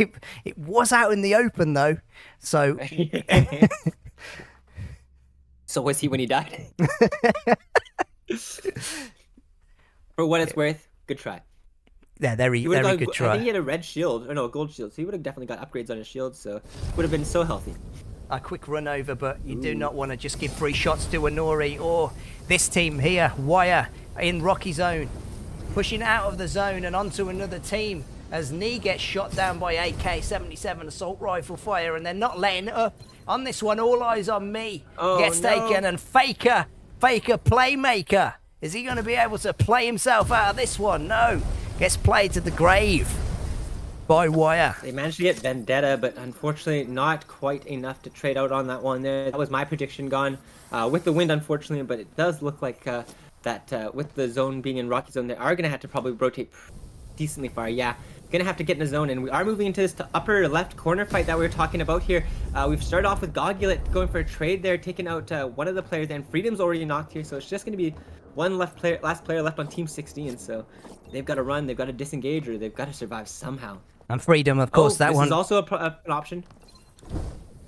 it was out in the open though, so. So was he when he died? For what it's worth, good try. Yeah, very He good I try. think he had a red shield, or no, a gold shield. So he would have definitely got upgrades on his shield. So would have been so healthy. A quick run over, but you do not want to just give free shots to Inori or this team here. Wire in Rocky Zone, pushing out of the zone and onto another team as Knee gets shot down by AK-77 assault rifle fire, and they're not letting up on this one. All eyes on me. Gets taken, and Faker playmaker. Is he going to be able to play himself out of this one? No. Gets played to the grave by Wire. They managed to get Vendetta, but unfortunately not quite enough to trade out on that one there. That was my prediction gone with the wind, unfortunately, but it does look like that with the zone being in Rocky Zone, they are going to have to probably rotate decently far. Yeah, going to have to get in the zone, and we are moving into this upper left corner fight that we were talking about here. We've started off with Gogulet going for a trade there, taking out one of the players, and Freedom's already knocked here, so it's just going to be one last player left on Team 16, so they've got to run, they've got to disengage, or they've got to survive somehow. And Freedom, of course, that one. This is also an option.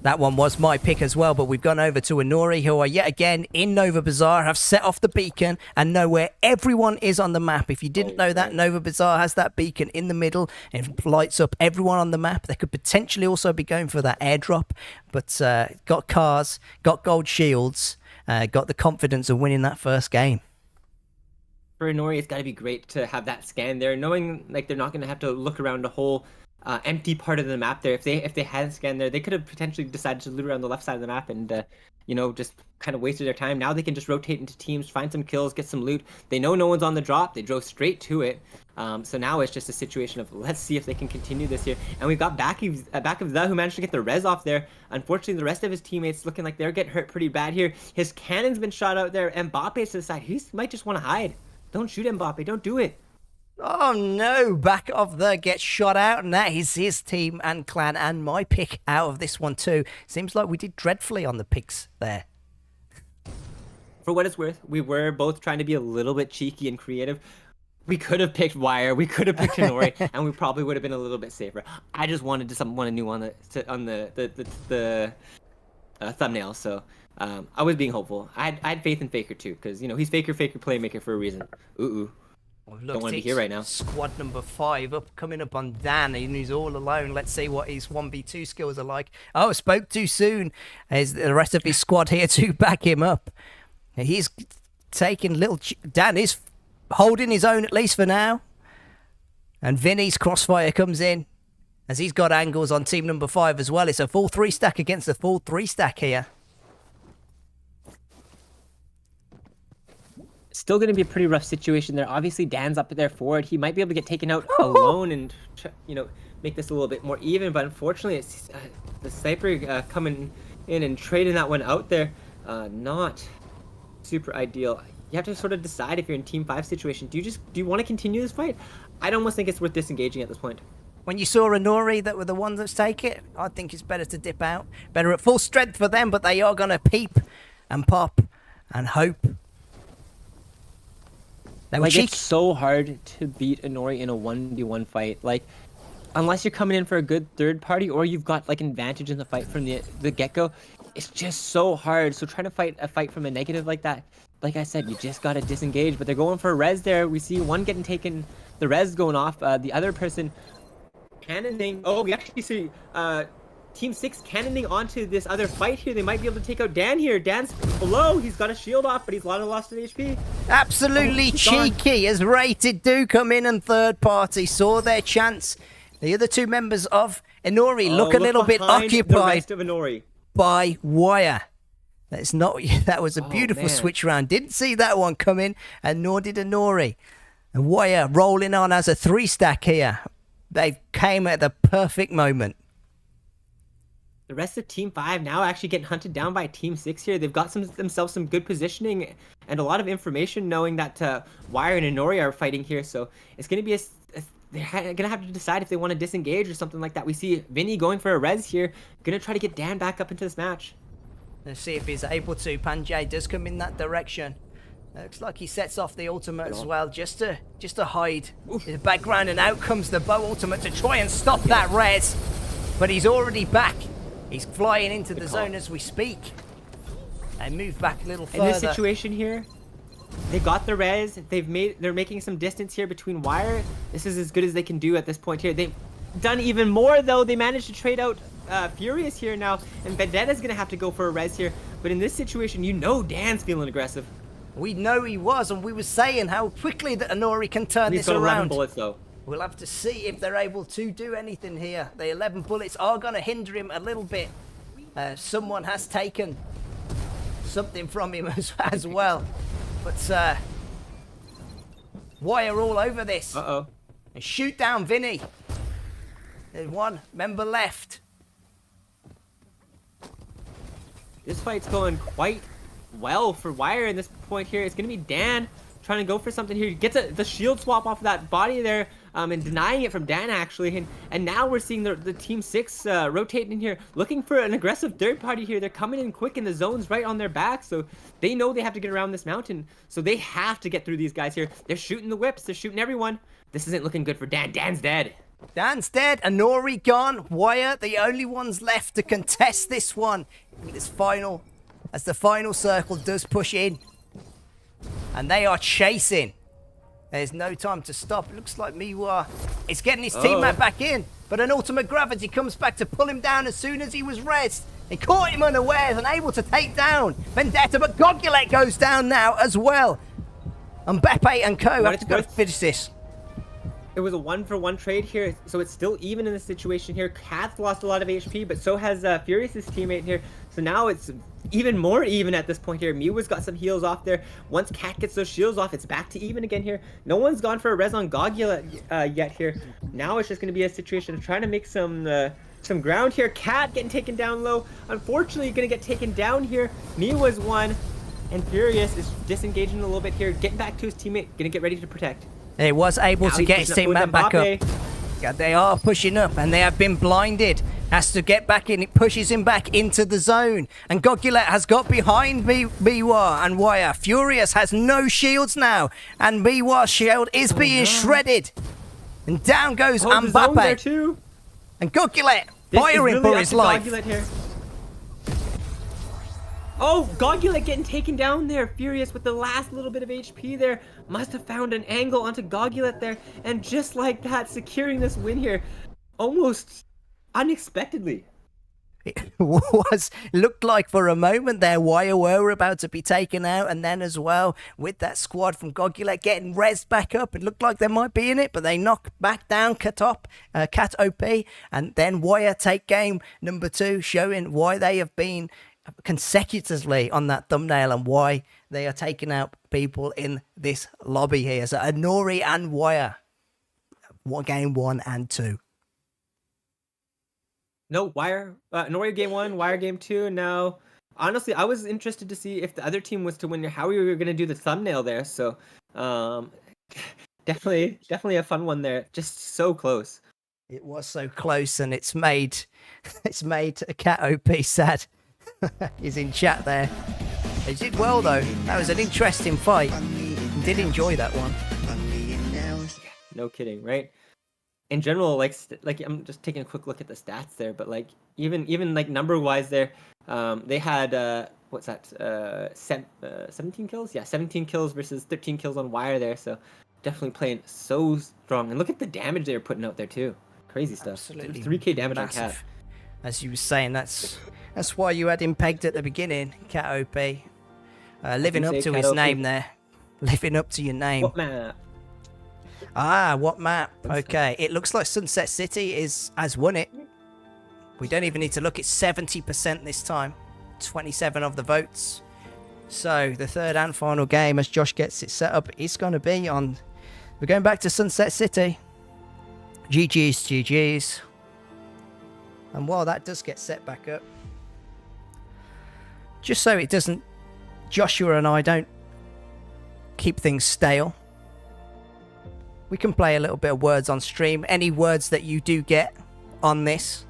That one was my pick as well, but we've gone over to Inori, who are yet again in Nova Bazaar, have set off the beacon and know where everyone is on the map. If you didn't know that, Nova Bazaar has that beacon in the middle and lights up everyone on the map. They could potentially also be going for that airdrop, but got cars, got gold shields, got the confidence of winning that first game. For Inori, it's got to be great to have that scan there, knowing like they're not going to have to look around a whole empty part of the map there. If they hadn't scanned there, they could have potentially decided to loot around the left side of the map and just kind of wasted their time. Now they can just rotate into teams, find some kills, get some loot. They know no one's on the drop. They drove straight to it. So now it's just a situation of let's see if they can continue this here. And we've got back of the who managed to get the res off there. Unfortunately, the rest of his teammates looking like they're getting hurt pretty bad here. His cannon's been shot out there. Mbappe's to the side. He might just want to hide. Don't shoot Mbappe. Don't do it. Oh no, back of the gets shot out, and that is his team and clan, and my pick out of this one too. Seems like we did dreadfully on the picks there. For what it's worth, we were both trying to be a little bit cheeky and creative. We could have picked Wire, we could have picked Inori, and we probably would have been a little bit safer. I just wanted to someone new on the thumbnail, so I was being hopeful. I had faith in Faker too, because he's Faker playmaker for a reason. Don't want to be here right now. Squad number 5 coming up on Dan, and he's all alone. Let's see what his 1v2 skills are like. Oh, spoke too soon. Is the rest of his squad here to back him up? He's taking Dan is holding his own, at least for now. And Vinny's crossfire comes in as he's got angles on team number 5 as well. It's a full 3 stack against a full 3 stack here. Still going to be a pretty rough situation there. Obviously, Dan's up there forward. He might be able to get taken out alone and make this a little bit more even. But unfortunately, it's the sniper coming in and trading that one out there. Not super ideal. You have to sort of decide if you're in Team 5 situation. Do you want to continue this fight? I'd almost think it's worth disengaging at this point. When you saw Inori that were the ones that take it, I think it's better to dip out. Better at full strength for them, but they are going to peep and pop and hope. It's so hard to beat Inori in a 1v1 fight. Unless you're coming in for a good third party or you've got an advantage in the fight from the get-go, it's just so hard. So trying to fight a fight from a negative like that, like I said, you just gotta disengage. But they're going for a res there. We see one getting taken, the res going off. The other person cannoning. Oh, we actually see Team 6 cannoning onto this other fight here. They might be able to take out Dan here. Dan's below. He's got a shield off, but he's lost an HP. Absolutely cheeky as Rated do come in and third party. Saw their chance. The other 2 members of Inori look a little bit occupied the rest of Inori. by Wire. That was a beautiful switch round. Didn't see that one coming, and nor did Inori. And Wire rolling on as a 3 stack here. They came at the perfect moment. The rest of Team 5 now actually getting hunted down by Team 6 here. They've got themselves some good positioning and a lot of information knowing that Wire and Inori are fighting here. So it's going to be they're going to have to decide if they want to disengage or something like that. We see Vinny going for a res here. Going to try to get Dan back up into this match. Let's see if he's able to. Panjay does come in that direction. Looks like he sets off the ultimate as well, just to hide in the background. And out comes the bow ultimate to try and stop that res. But he's already back. He's flying into the zone as we speak. And move back a little further. In this situation here, They got the res. They're making some distance here between Wire. This is as good as they can do at this point here. They've done even more though. They managed to trade out Furious here now, and Vendetta's gonna have to go for a res here. But in this situation, you know Dan's feeling aggressive. We know he was, and we were saying how quickly that Inori can turn He's this got 11 around. bullets though. We'll have to see if they're able to do anything here. The 11 bullets are going to hinder him a little bit. Someone has taken something from him as well. But Wire all over this. Uh-oh. And shoot down Vinny. There's one member left. This fight's going quite well for Wire in this point here. It's going to be Dan trying to go for something here. He gets the shield swap off of that body there, and denying it from Dan actually. And now we're seeing the Team 6 rotating in here, looking for an aggressive third party here. They're coming in quick and the zone's right on their back, so they know they have to get around this mountain. So they have to get through these guys here. They're shooting the whips. They're shooting everyone. This isn't looking good for Dan. Dan's dead. Dan's dead. Inori gone. Wire, the only ones left to contest this one. This final, as the final circle does push in. And they are chasing. There's no time to stop. It looks like Miwa is getting his teammate back in. But an ultimate gravity comes back to pull him down as soon as he was rezzed. He caught him unawares and able to take down Vendetta. But Gogulek goes down now as well. And Beppe and Co have to go finish this. It was a 1-for-1 trade here, so it's still even in this situation here. Cat's lost a lot of HP, but so has Furious's teammate here. So now it's even more even at this point here. Miwa's got some heals off there. Once Cat gets those shields off, it's back to even again here. No one's gone for a res on Gogula yet here. Now it's just going to be a situation of trying to make some ground here. Cat getting taken down low. Unfortunately, going to get taken down here. Miwa's one, and Furious is disengaging a little bit here, getting back to his teammate, going to get ready to protect. He was able to get his teammate back up. Yeah, they are pushing up and they have been blinded. Has to get back in. It pushes him back into the zone. And Gogulek has got behind Miwa and Wire. Furious has no shields now. And Miwa's shield is being shredded. And down goes Mbappe. And Gogulek firing for his life. Here. Oh, Gogulek getting taken down there. Furious with the last little bit of HP there. Must have found an angle onto Gogulek there. And just like that, securing this win here. Almost unexpectedly. It looked like for a moment there Wire were about to be taken out, and then as well with that squad from Gogulek getting rezzed back up, it looked like they might be in it, but they knock back down Cat OP, and then Wire take game number 2, showing why they have been consecutively on that thumbnail and why they are taking out people in this lobby here. So Inori and Wire, game 1 and 2. No, Wire, Inori game 1, Wire game 2. Now, honestly, I was interested to see if the other team was to win, how we were going to do the thumbnail there. So, definitely a fun one there. Just so close. It was so close, and it's made Cat OP sad. He's in chat there. They did well though. That was an interesting fight. Did enjoy that one. No kidding, right? In general, like I'm just taking a quick look at the stats there, but like even like number wise there, they had what's that? 17 kills? Yeah, 17 kills versus 13 kills on Wire there. So definitely playing so strong. And look at the damage they were putting out there too. Crazy stuff. Absolutely. 3k damage massive. on Cat. As you were saying, that's why you had him pegged at the beginning, Cat OP. Living up to his name there. Living up to your name. What map? Ah, what map? Okay, it looks like Sunset City has won it. We don't even need to look. It's 70% this time. 27 of the votes. So the third and final game, as Josh gets it set up, is going to be on... We're going back to Sunset City. GG's. And while that does get set back up, just so it doesn't... Joshua and I don't keep things stale, we can play a little bit of words on stream. Any words that you do get on this,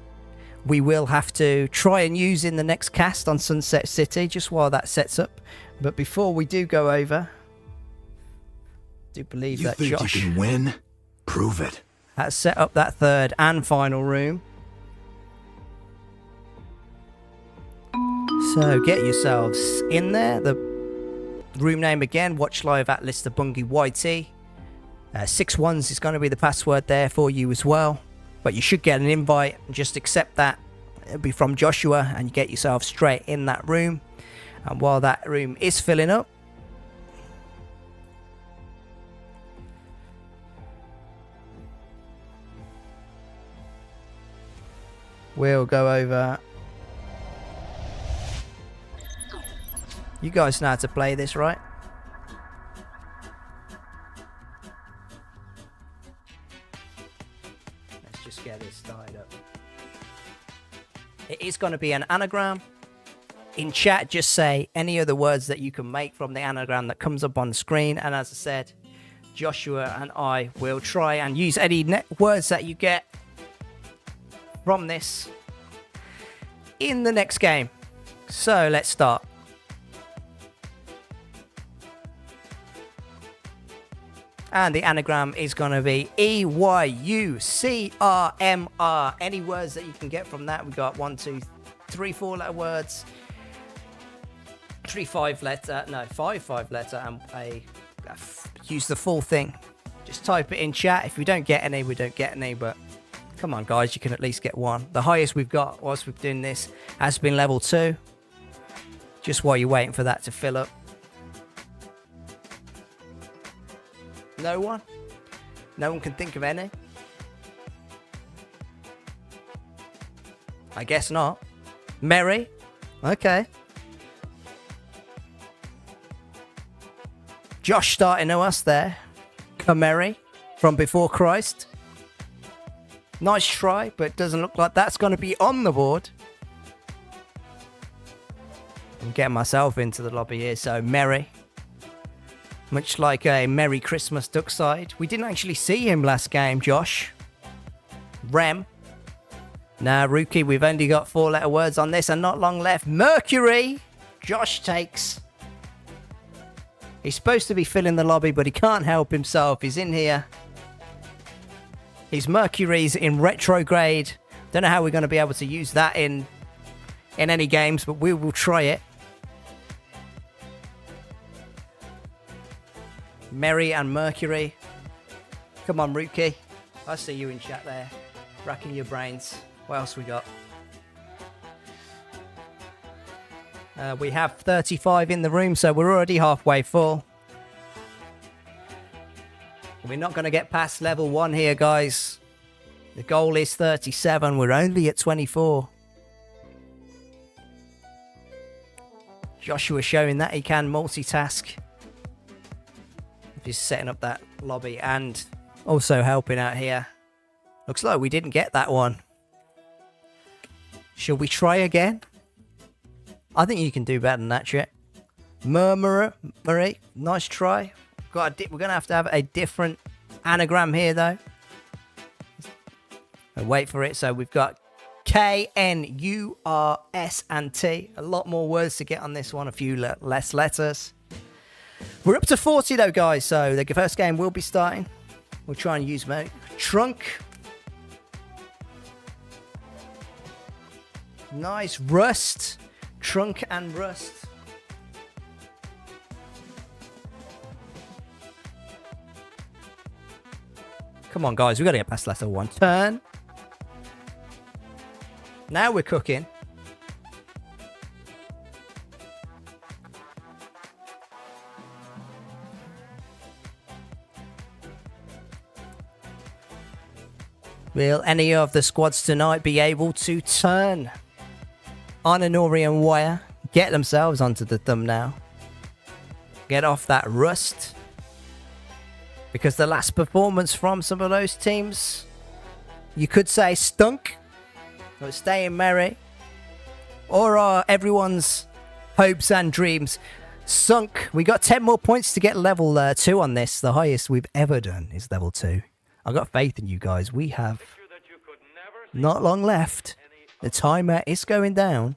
we will have to try and use in the next cast on Sunset City, just while that sets up. But before we do go over, I do believe that Josh... You think you can win? Prove it. has set up that third and final room. So get yourselves in there. The room name again, watch live at ListerBungi YT. 61s is going to be the password there for you as well. But you should get an invite. Just accept that. It'll be from Joshua and you get yourself straight in that room. And while that room is filling up, we'll go over. You guys know how to play this, right? Let's just get this started up. It is going to be an anagram. In chat, just say any of the words that you can make from the anagram that comes up on the screen. And as I said, Joshua and I will try and use any words that you get from this in the next game. So let's start. And the anagram is going to be EYUCRMR. Any words that you can get from that. We got 1, 2, 3, 4 letter words. 3 5-letter. No, 5 5-letter. And use the full thing. Just type it in chat. If we don't get any, we don't get any. But come on, guys. You can at least get one. The highest we've got whilst we're doing this has been level 2. Just while you're waiting for that to fill up. No one? No one can think of any? I guess not. Mary? Okay. Josh starting to us there. Mary from Before Christ. Nice try, but it doesn't look like that's going to be on the board. I'm getting myself into the lobby here, so Mary. Much like a Merry Christmas Duckside. We didn't actually see him last game, Josh. Rem. Now, Rookie, we've only got 4-letter words on this and not long left. Mercury. Josh takes. He's supposed to be filling the lobby, but he can't help himself. He's in here. His Mercury's in retrograde. Don't know how we're going to be able to use that in any games, but we will try it. Mary and Mercury. Come on, Rookie. I see you in chat there. Racking your brains. What else we got? We have 35 in the room, so we're already halfway full. We're not going to get past level 1 here, guys. The goal is 37. We're only at 24. Joshua showing that he can multitask. He's setting up that lobby and also helping out here. Looks like we didn't get that one. Shall we try again? I think you can do better than that, Chet. Marie, nice try. We're going to have a different anagram here, though. Wait for it. So we've got K, N, U, R, S, and T. A lot more words to get on this one. A few less letters. We're up to 40 though, guys, so the first game will be starting. We'll try and use trunk. Nice. Rust. Trunk and rust. Come on, guys, we've got to get past letter 1. Turn. Now we're cooking. Will any of the squads tonight be able to turn on Inori and Wire, get themselves onto the thumbnail, get off that rust? Because the last performance from some of those teams, you could say stunk, or staying merry, or are everyone's hopes and dreams sunk? We got 10 more points to get level 2 on this. The highest we've ever done is level 2. I got faith in you guys. We have not long left. The timer is going down.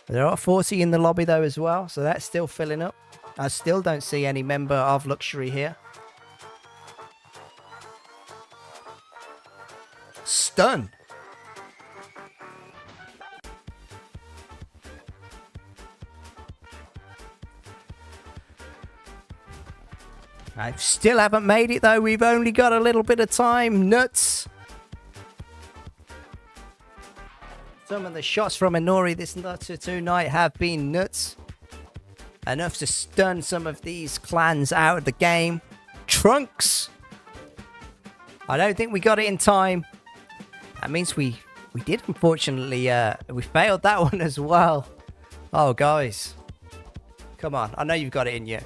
There are 40 in the lobby though as well, so that's still filling up. I still don't see any member of Luxury here. Stun. I still haven't made it, though. We've only got a little bit of time. Nuts. Some of the shots from Inori this tonight have been nuts. Enough to stun some of these clans out of the game. Trunks. I don't think we got it in time. That means we did, unfortunately. We failed that one as well. Oh, guys. Come on. I know you've got it in you.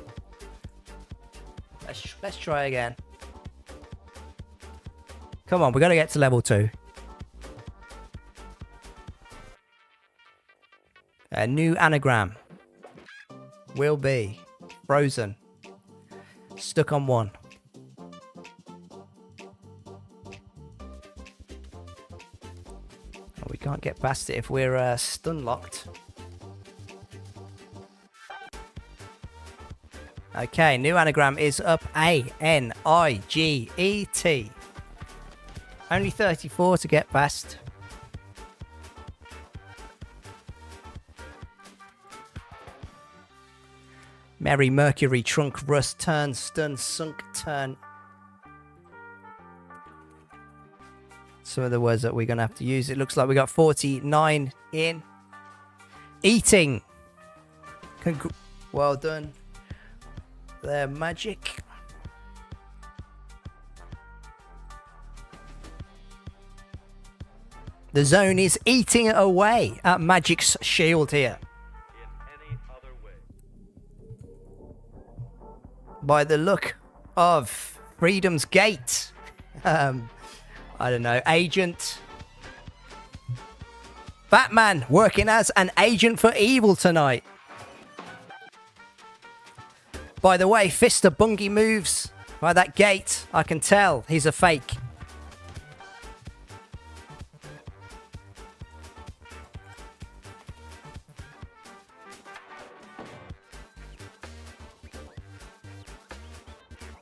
Let's try again. Come on. We got to get to level 2. A new anagram will be frozen. Stuck on 1. We can't get past it if we're stun locked. Okay, new anagram is up. A-N-I-G-E-T. Only 34 to get past. Mary, Mercury, Trunk, Rust, Turn, Stun, Sunk, Turn. Some of the words that we're going to have to use. It looks like we got 49 in. Eating. Well done. Their magic. The zone is eating away at Magic's shield here. By the look of Freedom's Gate. I don't know. Agent. Batman working as an agent for evil tonight. By the way, ListerBungi moves by that gate. I can tell he's a fake.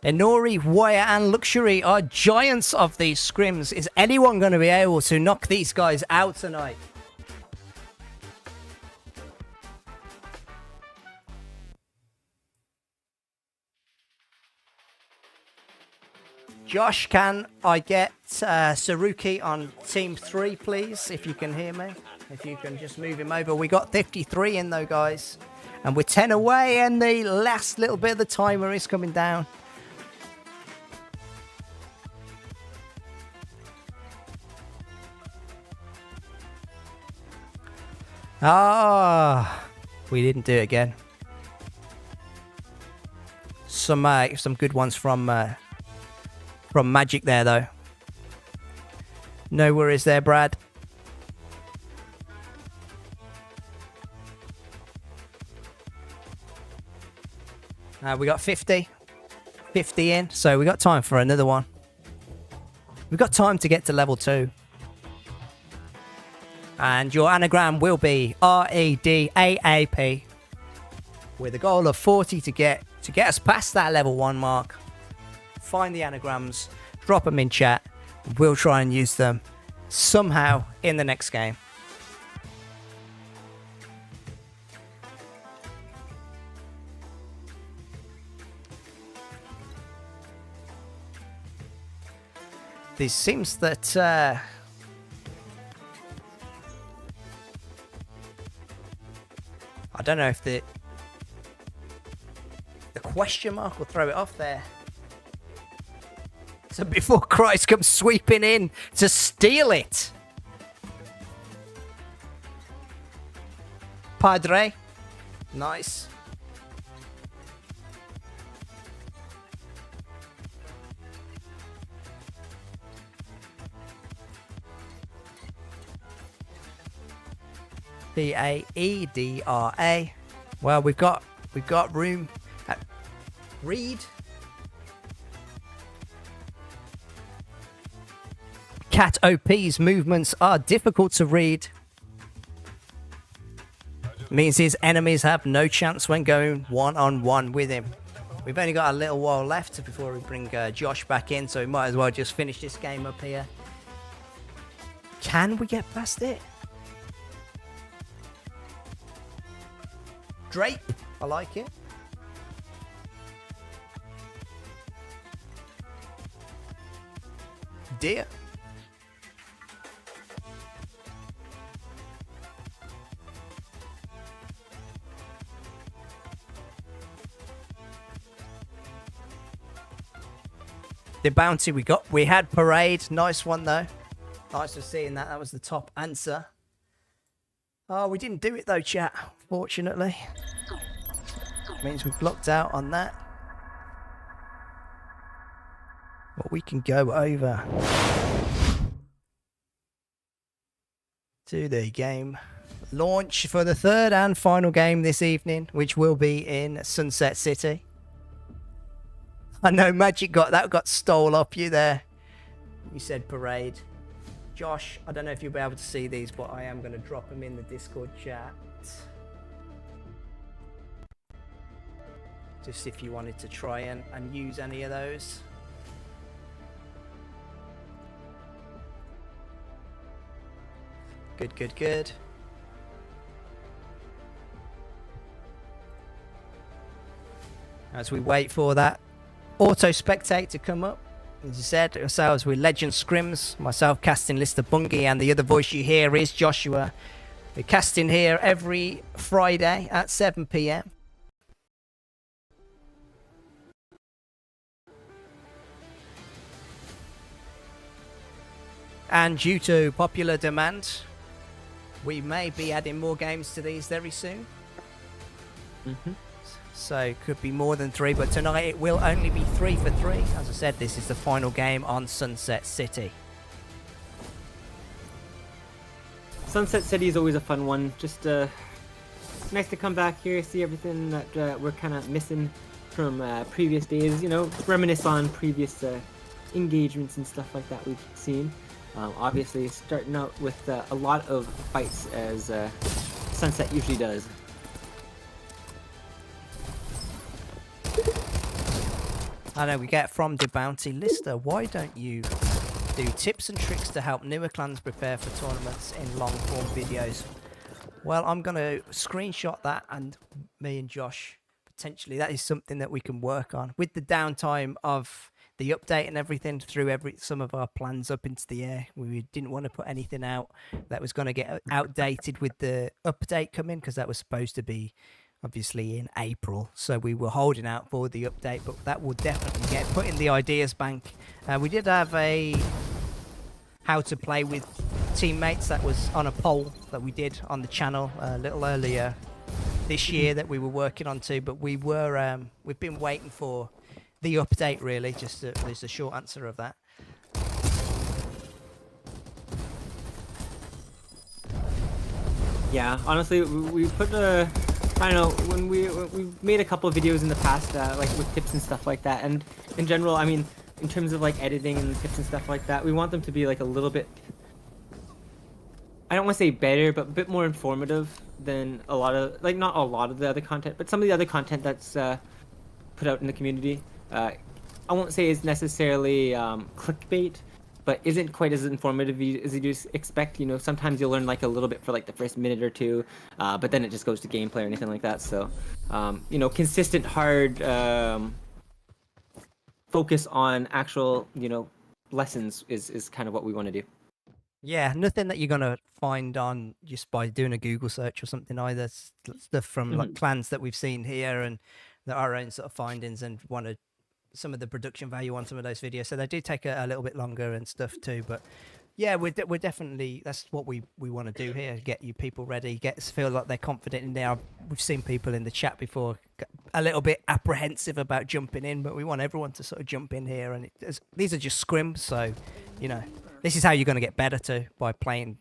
Inori, Warrior, and Luxury are giants of these scrims. Is anyone going to be able to knock these guys out tonight? Josh, can I get Saruki on team 3, please? If you can hear me. If you can just move him over. We got 53 in though, guys. And we're 10 away, and the last little bit of the timer is coming down. Ah, we didn't do it again. Some good ones from Magic there, though. No worries there, Brad. We got 50 in, so we got time for another one. We've got time to get to level 2. And your anagram will be REDAAP, with a goal of 40 to get us past that level 1 mark. Find the anagrams, drop them in chat. We'll try and use them somehow in the next game. This seems that I don't know if the question mark will throw it off there. So before Christ comes sweeping in to steal it. Padre. Nice. Paedra. Well, we've got room. Read. Cat OP's movements are difficult to read. Means his enemies have no chance when going one-on-one with him. We've only got a little while left before we bring Josh back in, so we might as well just finish this game up here. Can we get past it? Drape. I like it. idea. The bounty we had Parade. Nice one though. Nice for seeing that. That was the top answer. Oh, we didn't do it though, chat. Fortunately. Means we've blocked out on that. But we can go over to the game launch for the third and final game this evening, which will be in Sunset City. I know Magic got stole off you there. You said Parade. Josh, I don't know if you'll be able to see these, but I am going to drop them in the Discord chat. Just if you wanted to try and use any of those. Good, good, good. As we wait for that auto spectate to come up, as I said, ourselves with Legend Scrims, myself casting ListerBungi, and the other voice you hear is Joshua. We're casting here every Friday at 7 PM. And due to popular demand, we may be adding more games to these very soon. So it could be more than 3, but tonight it will only be 3 for 3. As I said, this is the final game on Sunset City. Sunset City is always a fun one. Just nice to come back here, see everything that we're kind of missing from previous days. You know, reminisce on previous engagements and stuff like that we've seen. Obviously, starting out with a lot of fights, as Sunset usually does. I know we get from the bounty lister. Why don't you do tips and tricks to help newer clans prepare for tournaments in long form videos? Well, I'm going to screenshot that, and me and Josh, potentially that is something that we can work on with the downtime of the update and everything. Threw some of our plans up into the air. We didn't want to put anything out that was going to get outdated with the update coming, because that was supposed to be obviously in April, so we were holding out for the update, but that will definitely get put in the ideas bank. We did have a how to play with teammates that was on a poll that we did on the channel a little earlier this year that we were working on too, but we've been waiting for the update really. Just there's a short answer of that. Yeah, honestly, we put I don't know, when we made a couple of videos in the past, like with tips and stuff like that, and in general, I mean, in terms of like editing and tips and stuff like that, we want them to be like a little bit, I don't want to say better, but a bit more informative than a lot of, like, not a lot of the other content, but some of the other content that's put out in the community. I won't say is necessarily clickbait, but isn't quite as informative as you just expect. You know, sometimes you'll learn like a little bit for like the first minute or two, but then it just goes to gameplay or anything like that. So, you know, consistent, hard focus on actual, you know, lessons is kind of what we want to do. Yeah, nothing that you're gonna find on just by doing a Google search or something either. Stuff from like clans that we've seen here and our own sort of findings, and wanted some of the production value on some of those videos, so they do take a little bit longer and stuff too. But yeah, we're definitely, that's what we want to do here, get you people ready, get us feel like they're confident in there. We've seen people in the chat before a little bit apprehensive about jumping in, but we want everyone to sort of jump in here, and these are just scrims, so you know, this is how you're going to get better too, by playing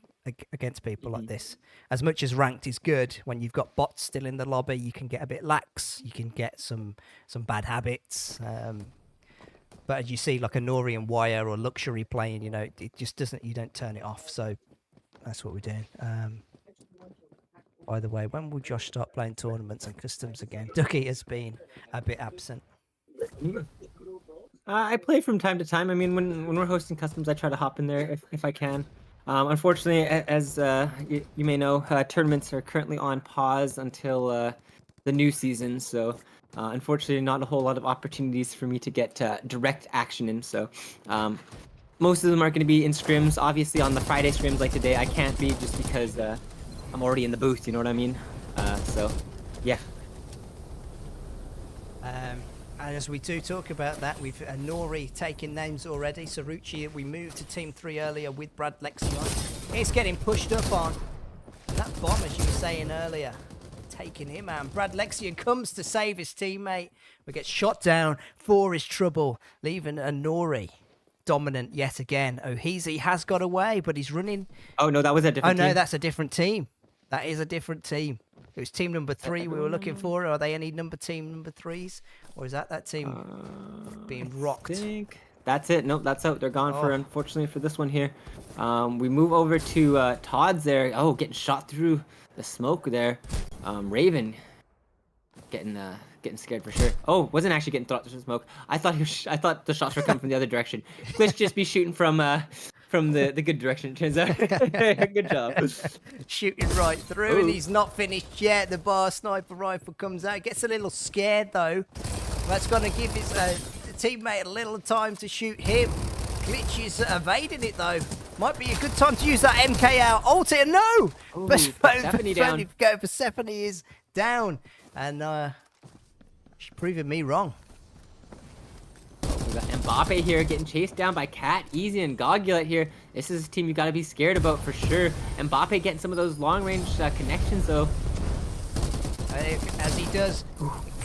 against people like this. As much as ranked is good, when you've got bots still in the lobby, you can get a bit lax, you can get some bad habits. But as you see, like a Nori and Wire or Luxury playing, you know, it just doesn't, you don't turn it off. So that's what we're doing. By the way, when will Josh start playing tournaments and customs again? Ducky has been a bit absent. I play from time to time. I mean, when we're hosting customs, I try to hop in there if I can. Unfortunately, as you may know, tournaments are currently on pause until the new season. So unfortunately, not a whole lot of opportunities for me to get direct action in. So most of them are going to be in scrims. Obviously, on the Friday scrims like today, I can't be just because I'm already in the booth. You know what I mean? So, yeah. And as we do talk about that, we've Nori taking names already. Sarucci, we moved to Team 3 earlier with Brad Lexion. He's getting pushed up on. And that bomb, as you were saying earlier, taking him out. Brad Lexion comes to save his teammate. We get shot down for his trouble, leaving Nori dominant yet again. Ohizi has got away, but he's running. Oh, no, that was a different team. Oh, no, that's a different team. That is a different team. It was team number 3 we were looking for. Are they any team number 3s? Or is that team being rocked? I think that's it. Nope, that's out. They're gone for, unfortunately, for this one here. We move over to Todd's there. Oh, getting shot through the smoke there. Raven getting scared for sure. Oh, wasn't actually getting thrown through the smoke. I thought the shots were coming from the other direction. Glitch just be shooting from the good direction, it turns out. Good job. Shooting right through, and he's not finished yet. The bar sniper rifle comes out. Gets a little scared, though. That's going to give his teammate a little time to shoot him. Glitch is evading it, though. Might be a good time to use that MK out. Ult it, no! Ooh, Persephone down. Go for Persephone is down. And she's proving me wrong. We got Mbappe here getting chased down by Cat, Easy, and Gogulate here. This is a team you got to be scared about for sure. Mbappe getting some of those long-range connections, though. As he does,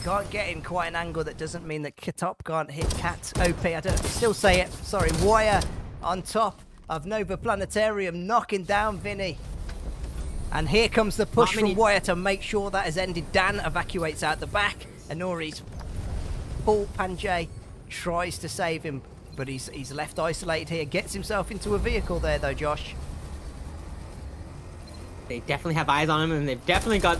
can't get in quite an angle. That doesn't mean that Top can't hit Cat. OP, I don't still say it. Sorry, Wire on top of Nova Planetarium, knocking down Vinny. And here comes the push from Wire to make sure that has ended. Dan evacuates out the back. And Nori's Paul Panjay tries to save him, but he's left isolated here. Gets himself into a vehicle there, though, Josh. They definitely have eyes on him, and they've definitely got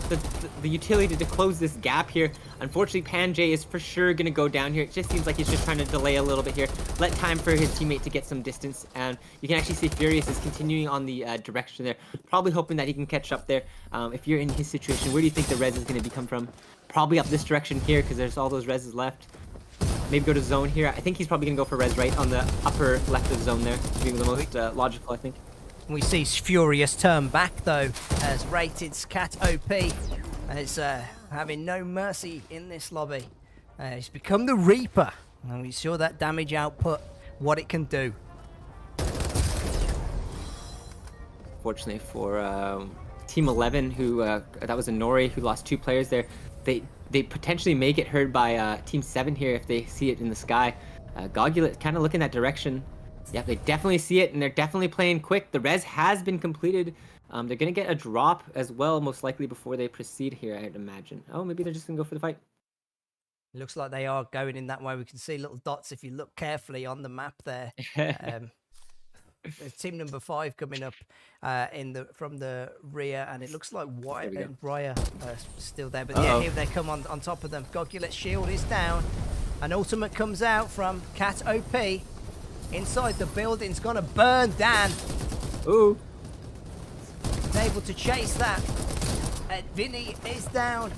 the utility to close this gap here. Unfortunately, Panjay is for sure going to go down here. It just seems like he's just trying to delay a little bit here. Let time for his teammate to get some distance, and you can actually see Furious is continuing on the direction there. Probably hoping that he can catch up there. If you're in his situation, where do you think the res is going to come from? Probably up this direction here, because there's all those reses left. Maybe go to zone here. I think he's probably going to go for res right on the upper left of the zone there. Being the most logical, I think. We see Furious turn back, though, as Rated's Cat OP is having no mercy in this lobby. He's become the Reaper, and we saw that damage output, what it can do. Fortunately for Team 11, who that was a Nori who lost 2 players there. They potentially may get heard by Team 7 here if they see it in the sky. Gogulate kind of looking that direction. Yeah, they definitely see it, and they're definitely playing quick. The res has been completed. They're going to get a drop as well, most likely, before they proceed here, I'd imagine. Oh, maybe they're just going to go for the fight. It looks like they are going in that way. We can see little dots if you look carefully on the map there. Team number 5 coming up from the rear, and it looks like Wyatt and Raya are still there. But yeah, here they come on top of them. Gogulate's shield is down. An ultimate comes out from Cat OP. Inside the building's gonna burn Dan. Ooh. He's able to chase that. Vinny is down.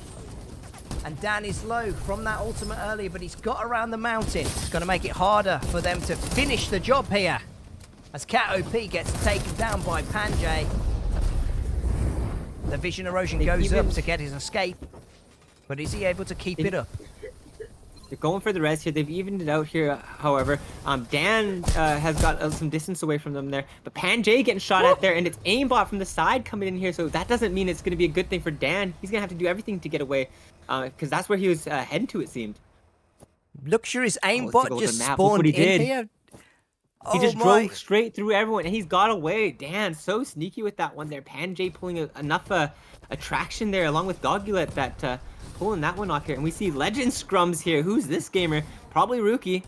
And Dan is low from that ultimate earlier, but he's got around the mountain. It's gonna make it harder for them to finish the job here. As Cat OP gets taken down by Panjay. The vision erosion goes up to get his escape. But is he able to keep it up? They're going for the res here. They've evened it out here, however. Dan has got some distance away from them there. But Panjay getting shot at there, and it's aimbot from the side coming in here. So that doesn't mean it's going to be a good thing for Dan. He's going to have to do everything to get away. Because that's where he was heading to, it seemed. Luxury's aimbot just spawned in here. He just drove straight through everyone, and he's got away. Dan, so sneaky with that one there. Panjay pulling enough attraction there, along with Gogulate, that pulling that one off here. And we see Legend Scrums here. Who's this gamer? Probably Rookie.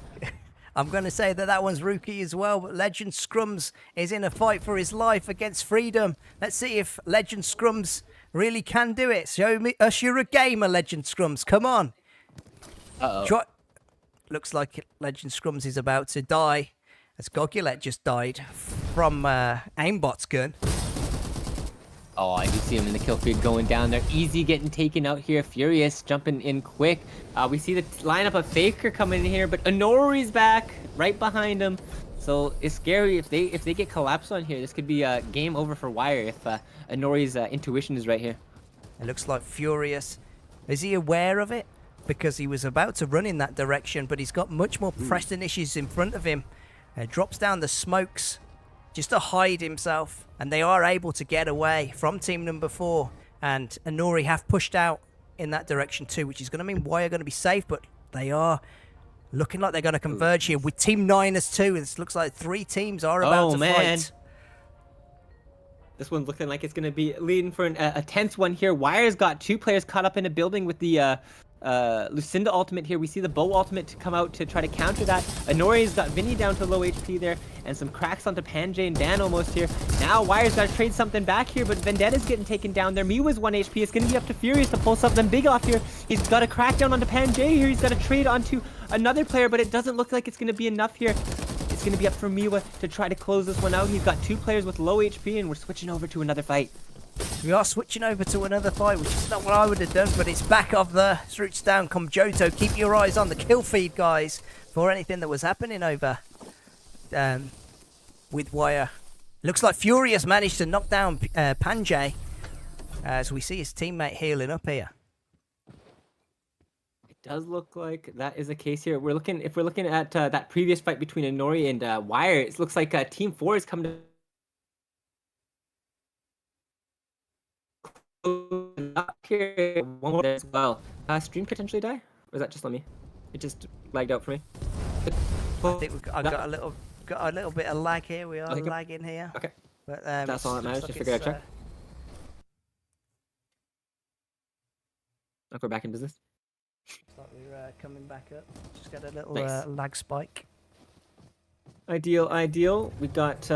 I'm going to say that one's Rookie as well, but Legend Scrums is in a fight for his life against Freedom. Let's see if Legend Scrums really can do it. Show us you're a gamer, Legend Scrums. Come on. Uh-oh. Looks like Legend Scrums is about to die, as Gogulate just died from aimbot's gun. Oh, I do see him in the kill feed going down there. Easy getting taken out here. Furious jumping in quick. We see the lineup of Faker coming in here, but Honori's back right behind him. So it's scary if they get collapsed on here. This could be a game over for Wire if Inori's intuition is right here. It looks like Furious. Is he aware of it? Because he was about to run in that direction, but he's got much more pressing issues in front of him. Drops down the smokes just to hide himself, and they are able to get away from team number 4. And Inori have pushed out in that direction too, which is going to mean Wire are going to be safe, but they are looking like they're going to converge here with Team 9ers too. It looks like 3 teams are about to fight. This one's looking like it's going to be leading for a tense one here. Wire's got 2 players caught up in a building with the Lucinda ultimate here. We see the Bow ultimate to come out to try to counter that. Inori's got Vinny down to low HP there, and some cracks onto Panjay and Dan almost here. Now Wire's got to trade something back here, but Vendetta's getting taken down there. Miwa's 1 HP. It's going to be up to Furious to pull something big off here. He's got a crack down onto Panjay here. He's got to trade onto another player, but it doesn't look like it's going to be enough here. It's going to be up for Miwa to try to close this one out. He's got 2 players with low HP, and we're switching over to another fight. We are switching over to another fight, which is not what I would have done, but it's back of the Roots Down Komjoto. Keep your eyes on the kill feed, guys, for anything that was happening over with Wire. Looks like Furious managed to knock down Panjay, as we see his teammate healing up here. It does look like that is the case here. If we're looking at that previous fight between Inori and Wire, it looks like Team 4 is coming to up here one more as well. Stream potentially die? Or is that just on me? It just lagged out for me. I think I got a little bit of lag here. We are lagging here. Okay. But that's all that matters. Just figure out check. I'll go back in business. Looks like we're coming back up. Just got a little Nice. lag spike. Ideal. We got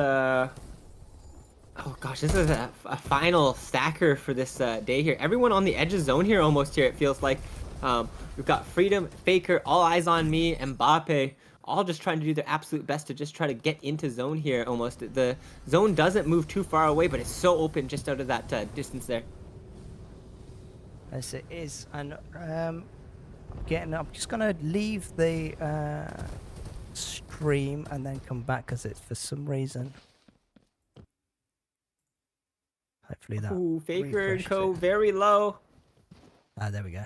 oh gosh, this is a final stacker for this day here. Everyone on the edge of zone here almost here, it feels like. We've got Freedom, Faker, All Eyes on Me, Mbappe, all just trying to do their absolute best to just try to get into zone here almost. The zone doesn't move too far away, but it's so open just out of that distance there. Yes, it is. And I'm just going to leave the stream and then come back because it's for some reason. Hopefully that. Ooh, Faker and refreshes Co. it. very low. Ah, there we go.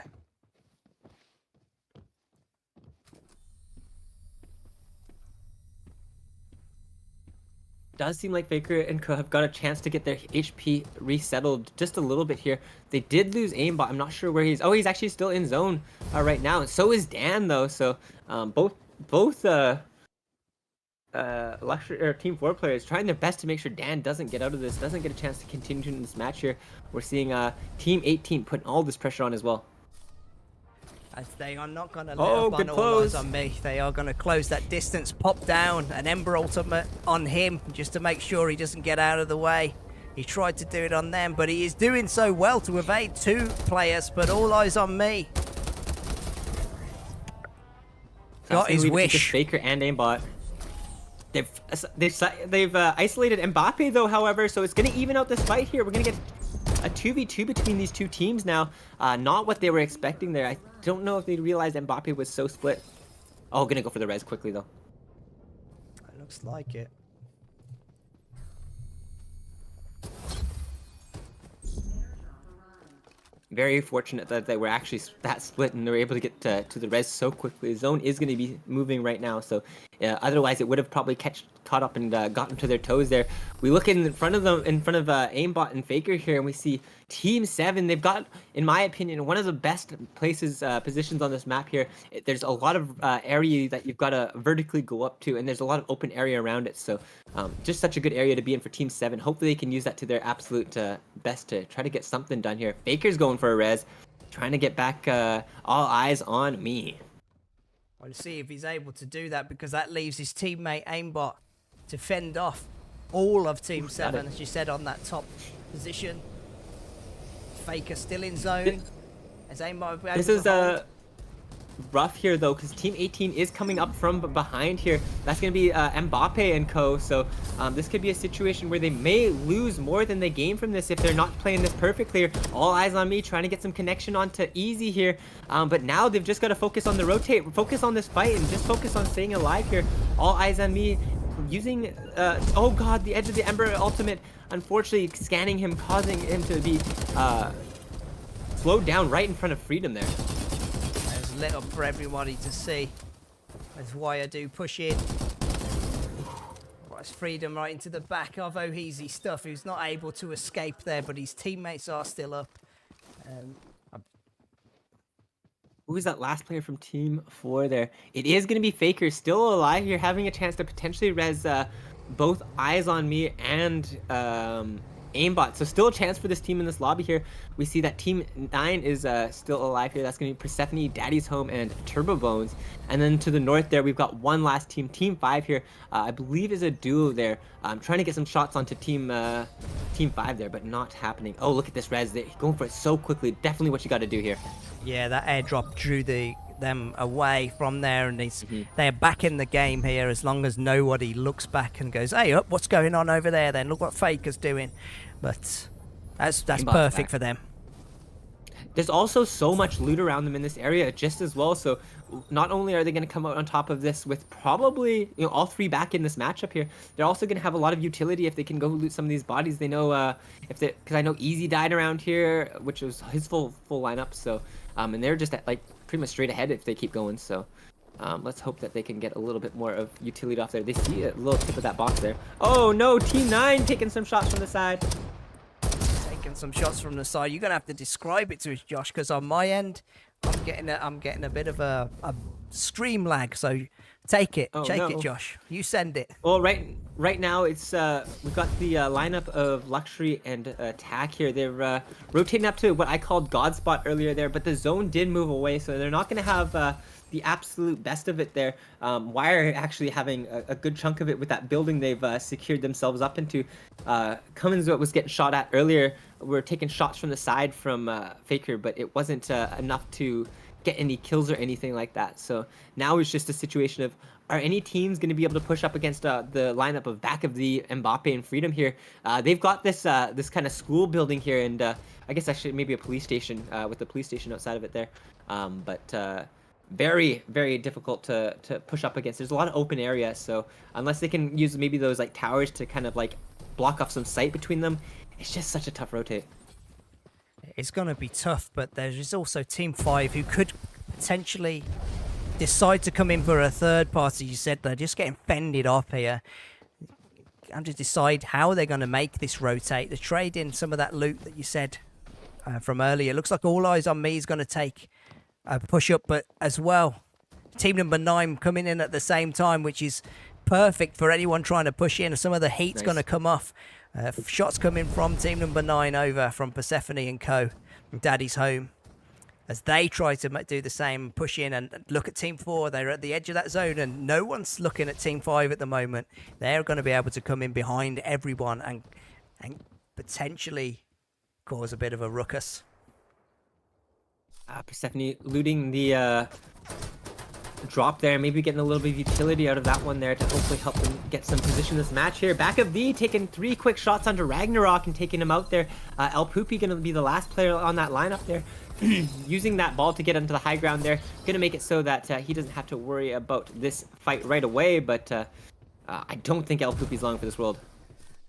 Does seem like Faker and Co have got a chance to get their HP resettled just a little bit here. They did lose aimbot. I'm not sure where he's. Oh, he's actually still in zone right now. And so is Dan though. So both Team 4 players trying their best to make sure Dan doesn't get out of this, doesn't get a chance to continue in this match here. We're seeing Team 18 putting all this pressure on as well. As they are not going to let up on All Eyes on Me. They are going to close that distance, pop down an Ember ultimate on him just to make sure he doesn't get out of the way. He tried to do it on them, but he is doing so well to evade 2 players, but All Eyes on Me. Got his wish. Faker and aimbot. They've isolated Mbappe though, however, so it's going to even out this fight here. We're going to get a 2v2 between these 2 teams now. Not what they were expecting there. I don't know if they realized Mbappe was so split. Oh, gonna go for the res quickly though. It looks like it. Very fortunate that they were actually that split and they were able to get to the res so quickly. The zone is going to be moving right now, so otherwise it would have probably caught up and gotten to their toes there. We look in front of them, aimbot and Faker here, and we see Team 7. They've got, in my opinion, one of the best positions on this map here. There's a lot of area that you've got to vertically go up to, and there's a lot of open area around it. So just such a good area to be in for Team 7. Hopefully they can use that to their absolute best to try to get something done here. Faker's going for a res, trying to get back All Eyes on Me. We'll see if he's able to do that, because that leaves his teammate Aimbot to fend off all of Team 7, as you said, on that top position. Faker still in zone. As Aimbot this is rough here though, because Team 18 is coming up from behind here. That's going to be Mbappe and Co. So this could be a situation where they may lose more than they gain from this if they're not playing this perfectly. All Eyes on Me, trying to get some connection onto Easy here. But now they've just got to focus on the rotate, focus on this fight, and just focus on staying alive here. All Eyes on Me using, oh god, the Edge of the Ember ultimate, unfortunately scanning him, causing him to be slowed down right in front of Freedom there. It's lit up for everybody to see. That's why I do push in. It's Freedom right into the back of Oheezy Stuff, who's not able to escape there, but his teammates are still up. Who is that last player from Team 4 there? It is going to be Faker, still alive here, having a chance to potentially res both Eyes on Me and Aimbot. So still a chance for this team in this lobby here. We see that Team 9 is still alive here. That's going to be Persephone, Daddy's Home, and Turbo Bones. And then to the north there, we've got one last team. Team 5 here, I believe is a duo there. Trying to get some shots onto Team 5 there, but not happening. Oh, look at this res. They're going for it so quickly. Definitely what you got to do here. Yeah, that airdrop drew them away from there, and they're back in the game here as long as nobody looks back and goes, hey, up, what's going on over there then? Look what Faker's doing. But that's perfect for them. There's also so much loot around them in this area just as well, so not only are they going to come out on top of this with probably, you know, all three back in this matchup here, they're also going to have a lot of utility if they can go loot some of these bodies. They know because I know Easy died around here, which was his full lineup, so and they're just like pretty much straight ahead if they keep going, so let's hope that they can get a little bit more of utility off there. They see a little tip of that box there. Oh no, Team 9 taking some shots from the side. Some shots from the side. You're gonna have to describe it to us, Josh, because on my end I'm getting a bit of a stream lag, so take it. It, Josh. You send it. Well, right now it's we've got the lineup of Luxury and Attack here. They're rotating up to what I called God Spot earlier there, but the zone did move away, so they're not gonna have the absolute best of it there. Wire actually having a good chunk of it with that building they've secured themselves up into. Cummins was getting shot at earlier. We're taking shots from the side from Faker, but it wasn't enough to get any kills or anything like that. So now it's just a situation of, are any teams going to be able to push up against the lineup of back of the Mbappe and Freedom here? They've got this this kind of school building here, and I guess actually maybe a police station with the police station outside of it there. But very, very difficult to push up against. There's a lot of open area, so unless they can use maybe those like towers to kind of like block off some sight between them, it's just such a tough rotate. It's going to be tough, but there's also Team 5 who could potentially decide to come in for a third party. You said they're just getting fended off here. And to decide how they're going to make this rotate. The trade in some of that loot that you said from earlier. Looks like All Eyes on Me is going to take a push up, but as well, team number 9 coming in at the same time, which is perfect for anyone trying to push in. Some of the heat's going to come off. Shots coming from team number 9 over from Persephone and Co. and Daddy's Home as they try to do the same, push in and look at Team 4. They're at the edge of that zone and no one's looking at Team 5 at the moment. They're going to be able to come in behind everyone and potentially cause a bit of a ruckus. Persephone looting the drop there, maybe getting a little bit of utility out of that one there to hopefully help them get some position in this match here. Back of V taking 3 quick shots onto Ragnarok and taking him out there. El Poopy going to be the last player on that lineup there. Using that ball to get into the high ground there. Going to make it so that he doesn't have to worry about this fight right away, but I don't think El Poopy's long for this world.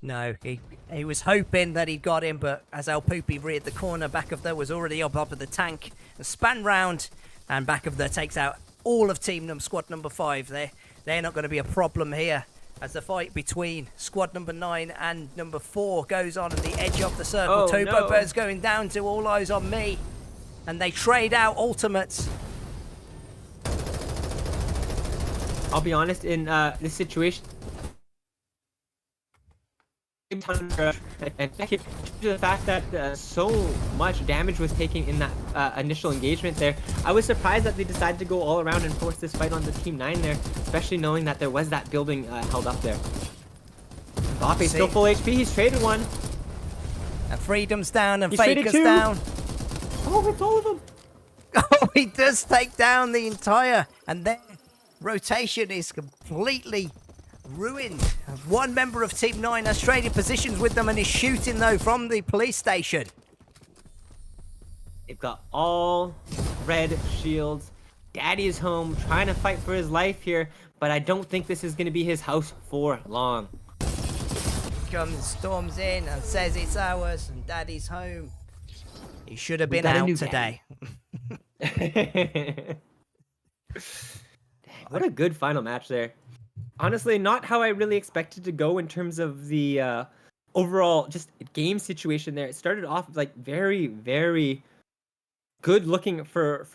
No, he was hoping that he'd got him, but as El Poopy reared the corner, back of there was already up of the tank. And span round, and back of there takes out all of squad number 5. They're not going to be a problem here as the fight between squad number 9 and number 4 goes on at the edge of the circle. Turbo Bird's going down to All Eyes on Me, and they trade out ultimates. I'll be honest, in this situation, and to the fact that so much damage was taken in that initial engagement there, I was surprised that they decided to go all around and force this fight onto Team 9 there, especially knowing that there was that building held up there. Mbappe's still full HP, he's traded one. And Freedom's down and He's Faker's down. Oh, it's all of them. Oh, he does take down the entire, and their rotation is completely ruined. One member of Team 9 has traded positions with them and is shooting, though, from the police station. They've got all red shields. Daddy is home, trying to fight for his life here. but I don't think this is going to be his house for long. Comes, storms in and says it's ours and Daddy's home. He should have We been got a out new today. Dang, what a good final match there. Honestly, not how I really expected to go in terms of the overall just game situation there. It started off like very, very good looking for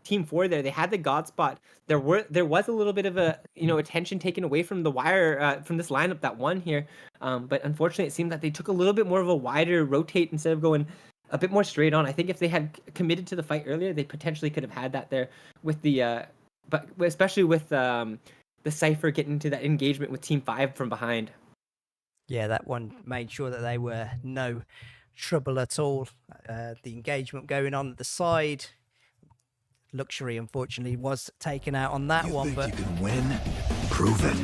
Team 4 there. They had the God spot. There was a little bit of a attention taken away from the wire from this lineup that won here. But unfortunately, it seemed that they took a little bit more of a wider rotate instead of going a bit more straight on. I think if they had committed to the fight earlier, they potentially could have had that there with the but especially with the Cypher getting into that engagement with Team 5 from behind. Yeah, that one made sure that they were no trouble at all. The engagement going on at the side. Luxury, unfortunately, was taken out on that You one. think But you can win? Prove it.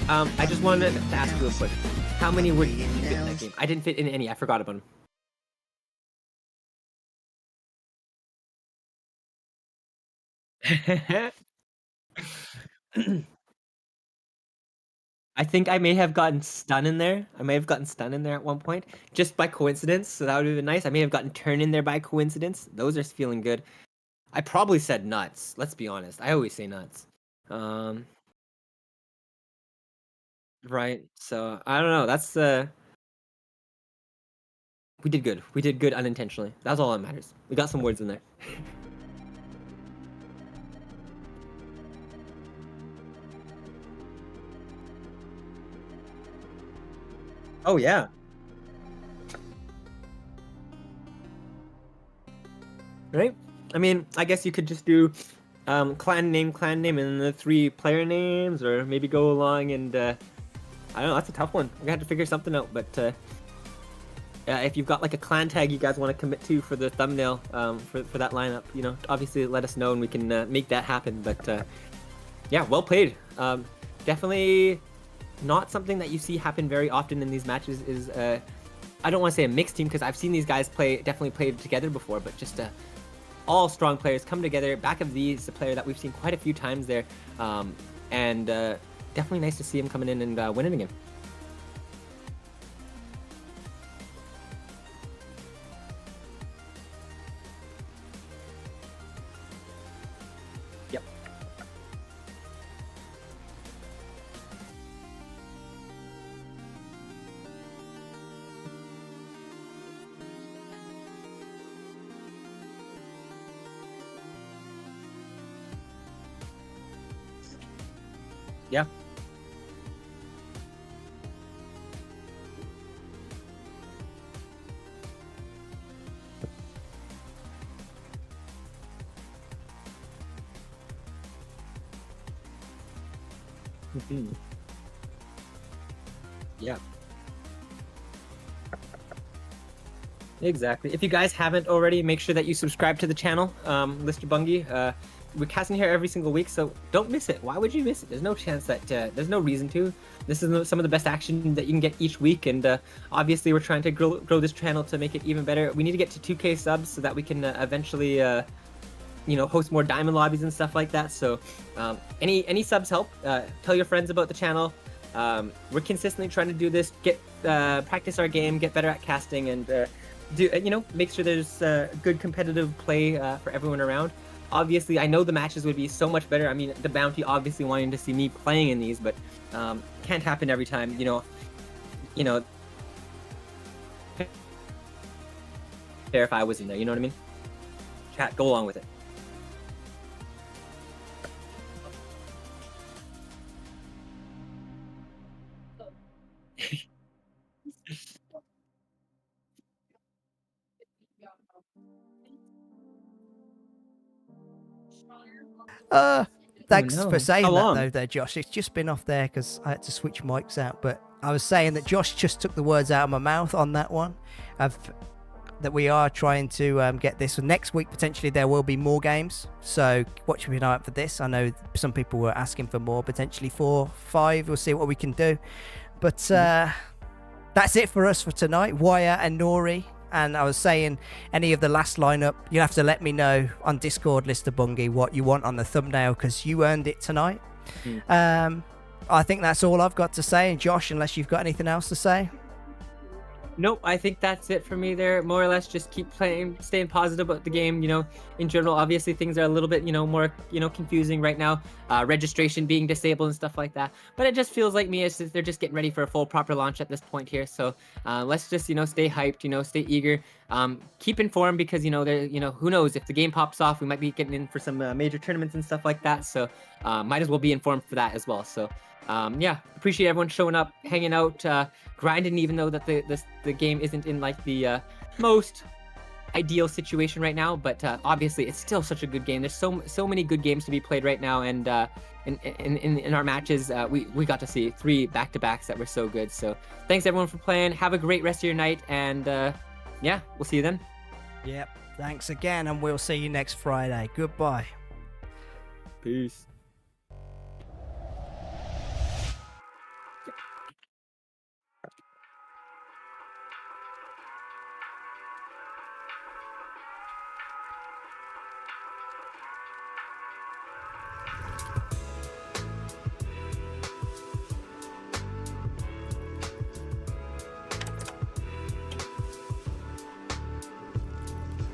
I just wanted to ask real quick, how many were you fit in that game? I didn't fit in any. I forgot about them. I think I may have gotten stun in there. I may have gotten stun in there at one point, just by coincidence. So that would have been nice. I may have gotten turn in there by coincidence. Those are feeling good. I probably said nuts. Let's be honest. I always say nuts. Right. So I don't know. That's we did good. We did good unintentionally. That's all that matters. We got some words in there. Oh yeah. Right? I mean, I guess you could just do clan name, and the 3 player names, or maybe go along and I don't know, that's a tough one. We're gonna have to figure something out, but if you've got like a clan tag you guys want to commit to for the thumbnail for that lineup, obviously let us know and we can make that happen. But yeah, well played. Definitely not something that you see happen very often in these matches is I don't want to say a mixed team, because I've seen these guys definitely played together before, but just all strong players come together. Back of these, a player that we've seen quite a few times there, and definitely nice to see him coming in and winning again. Yep. Yeah. Yeah. Exactly. If you guys haven't already, make sure that you subscribe to the channel, ListerBungi. We're casting here every single week, so don't miss it. Why would you miss it? There's no chance that there's no reason to. This is some of the best action that you can get each week, and obviously we're trying to grow this channel to make it even better. We need to get to 2K subs so that we can eventually host more diamond lobbies and stuff like that. So any subs help. Tell your friends about the channel. We're consistently trying to do this, get practice our game, get better at casting, and make sure there's good competitive play for everyone around. Obviously, I know the matches would be so much better. I mean, the bounty obviously wanting to see me playing in these, but can't happen every time. If I was in there, you know what I mean? Chat, go along with it. Thanks no. for saying How that long? though there, Josh. It's just been off there because I had to switch mics out. But I was saying that Josh just took the words out of my mouth on that one. That we are trying to get this. So next week, potentially, there will be more games. So watch an eye out for this. I know some people were asking for more, potentially 4, 5. We'll see what we can do. But that's it for us for tonight. Wire and Nori And I was saying, any of the last lineup, you have to let me know on Discord, ListerBungi, what you want on the thumbnail, because you earned it tonight. I think that's all I've got to say. Josh, unless you've got anything else to say. Nope, I think that's it for me there. More or less, just keep playing, staying positive about the game. In general, obviously things are a little bit, more, confusing right now. Registration being disabled and stuff like that. But it just feels like me as if they're just getting ready for a full proper launch at this point here. So let's just, stay hyped, stay eager. Keep informed because, who knows if the game pops off, we might be getting in for some major tournaments and stuff like that. So might as well be informed for that as well. So yeah, appreciate everyone showing up, hanging out, grinding, even though that the game isn't in like the most ideal situation right now, but obviously it's still such a good game. There's so many good games to be played right now, and in our matches we got to see 3 back-to-backs that were so good. So thanks everyone for playing. Have a great rest of your night, and yeah, we'll see you then. Yep, thanks again, and we'll see you next Friday. Goodbye. Peace.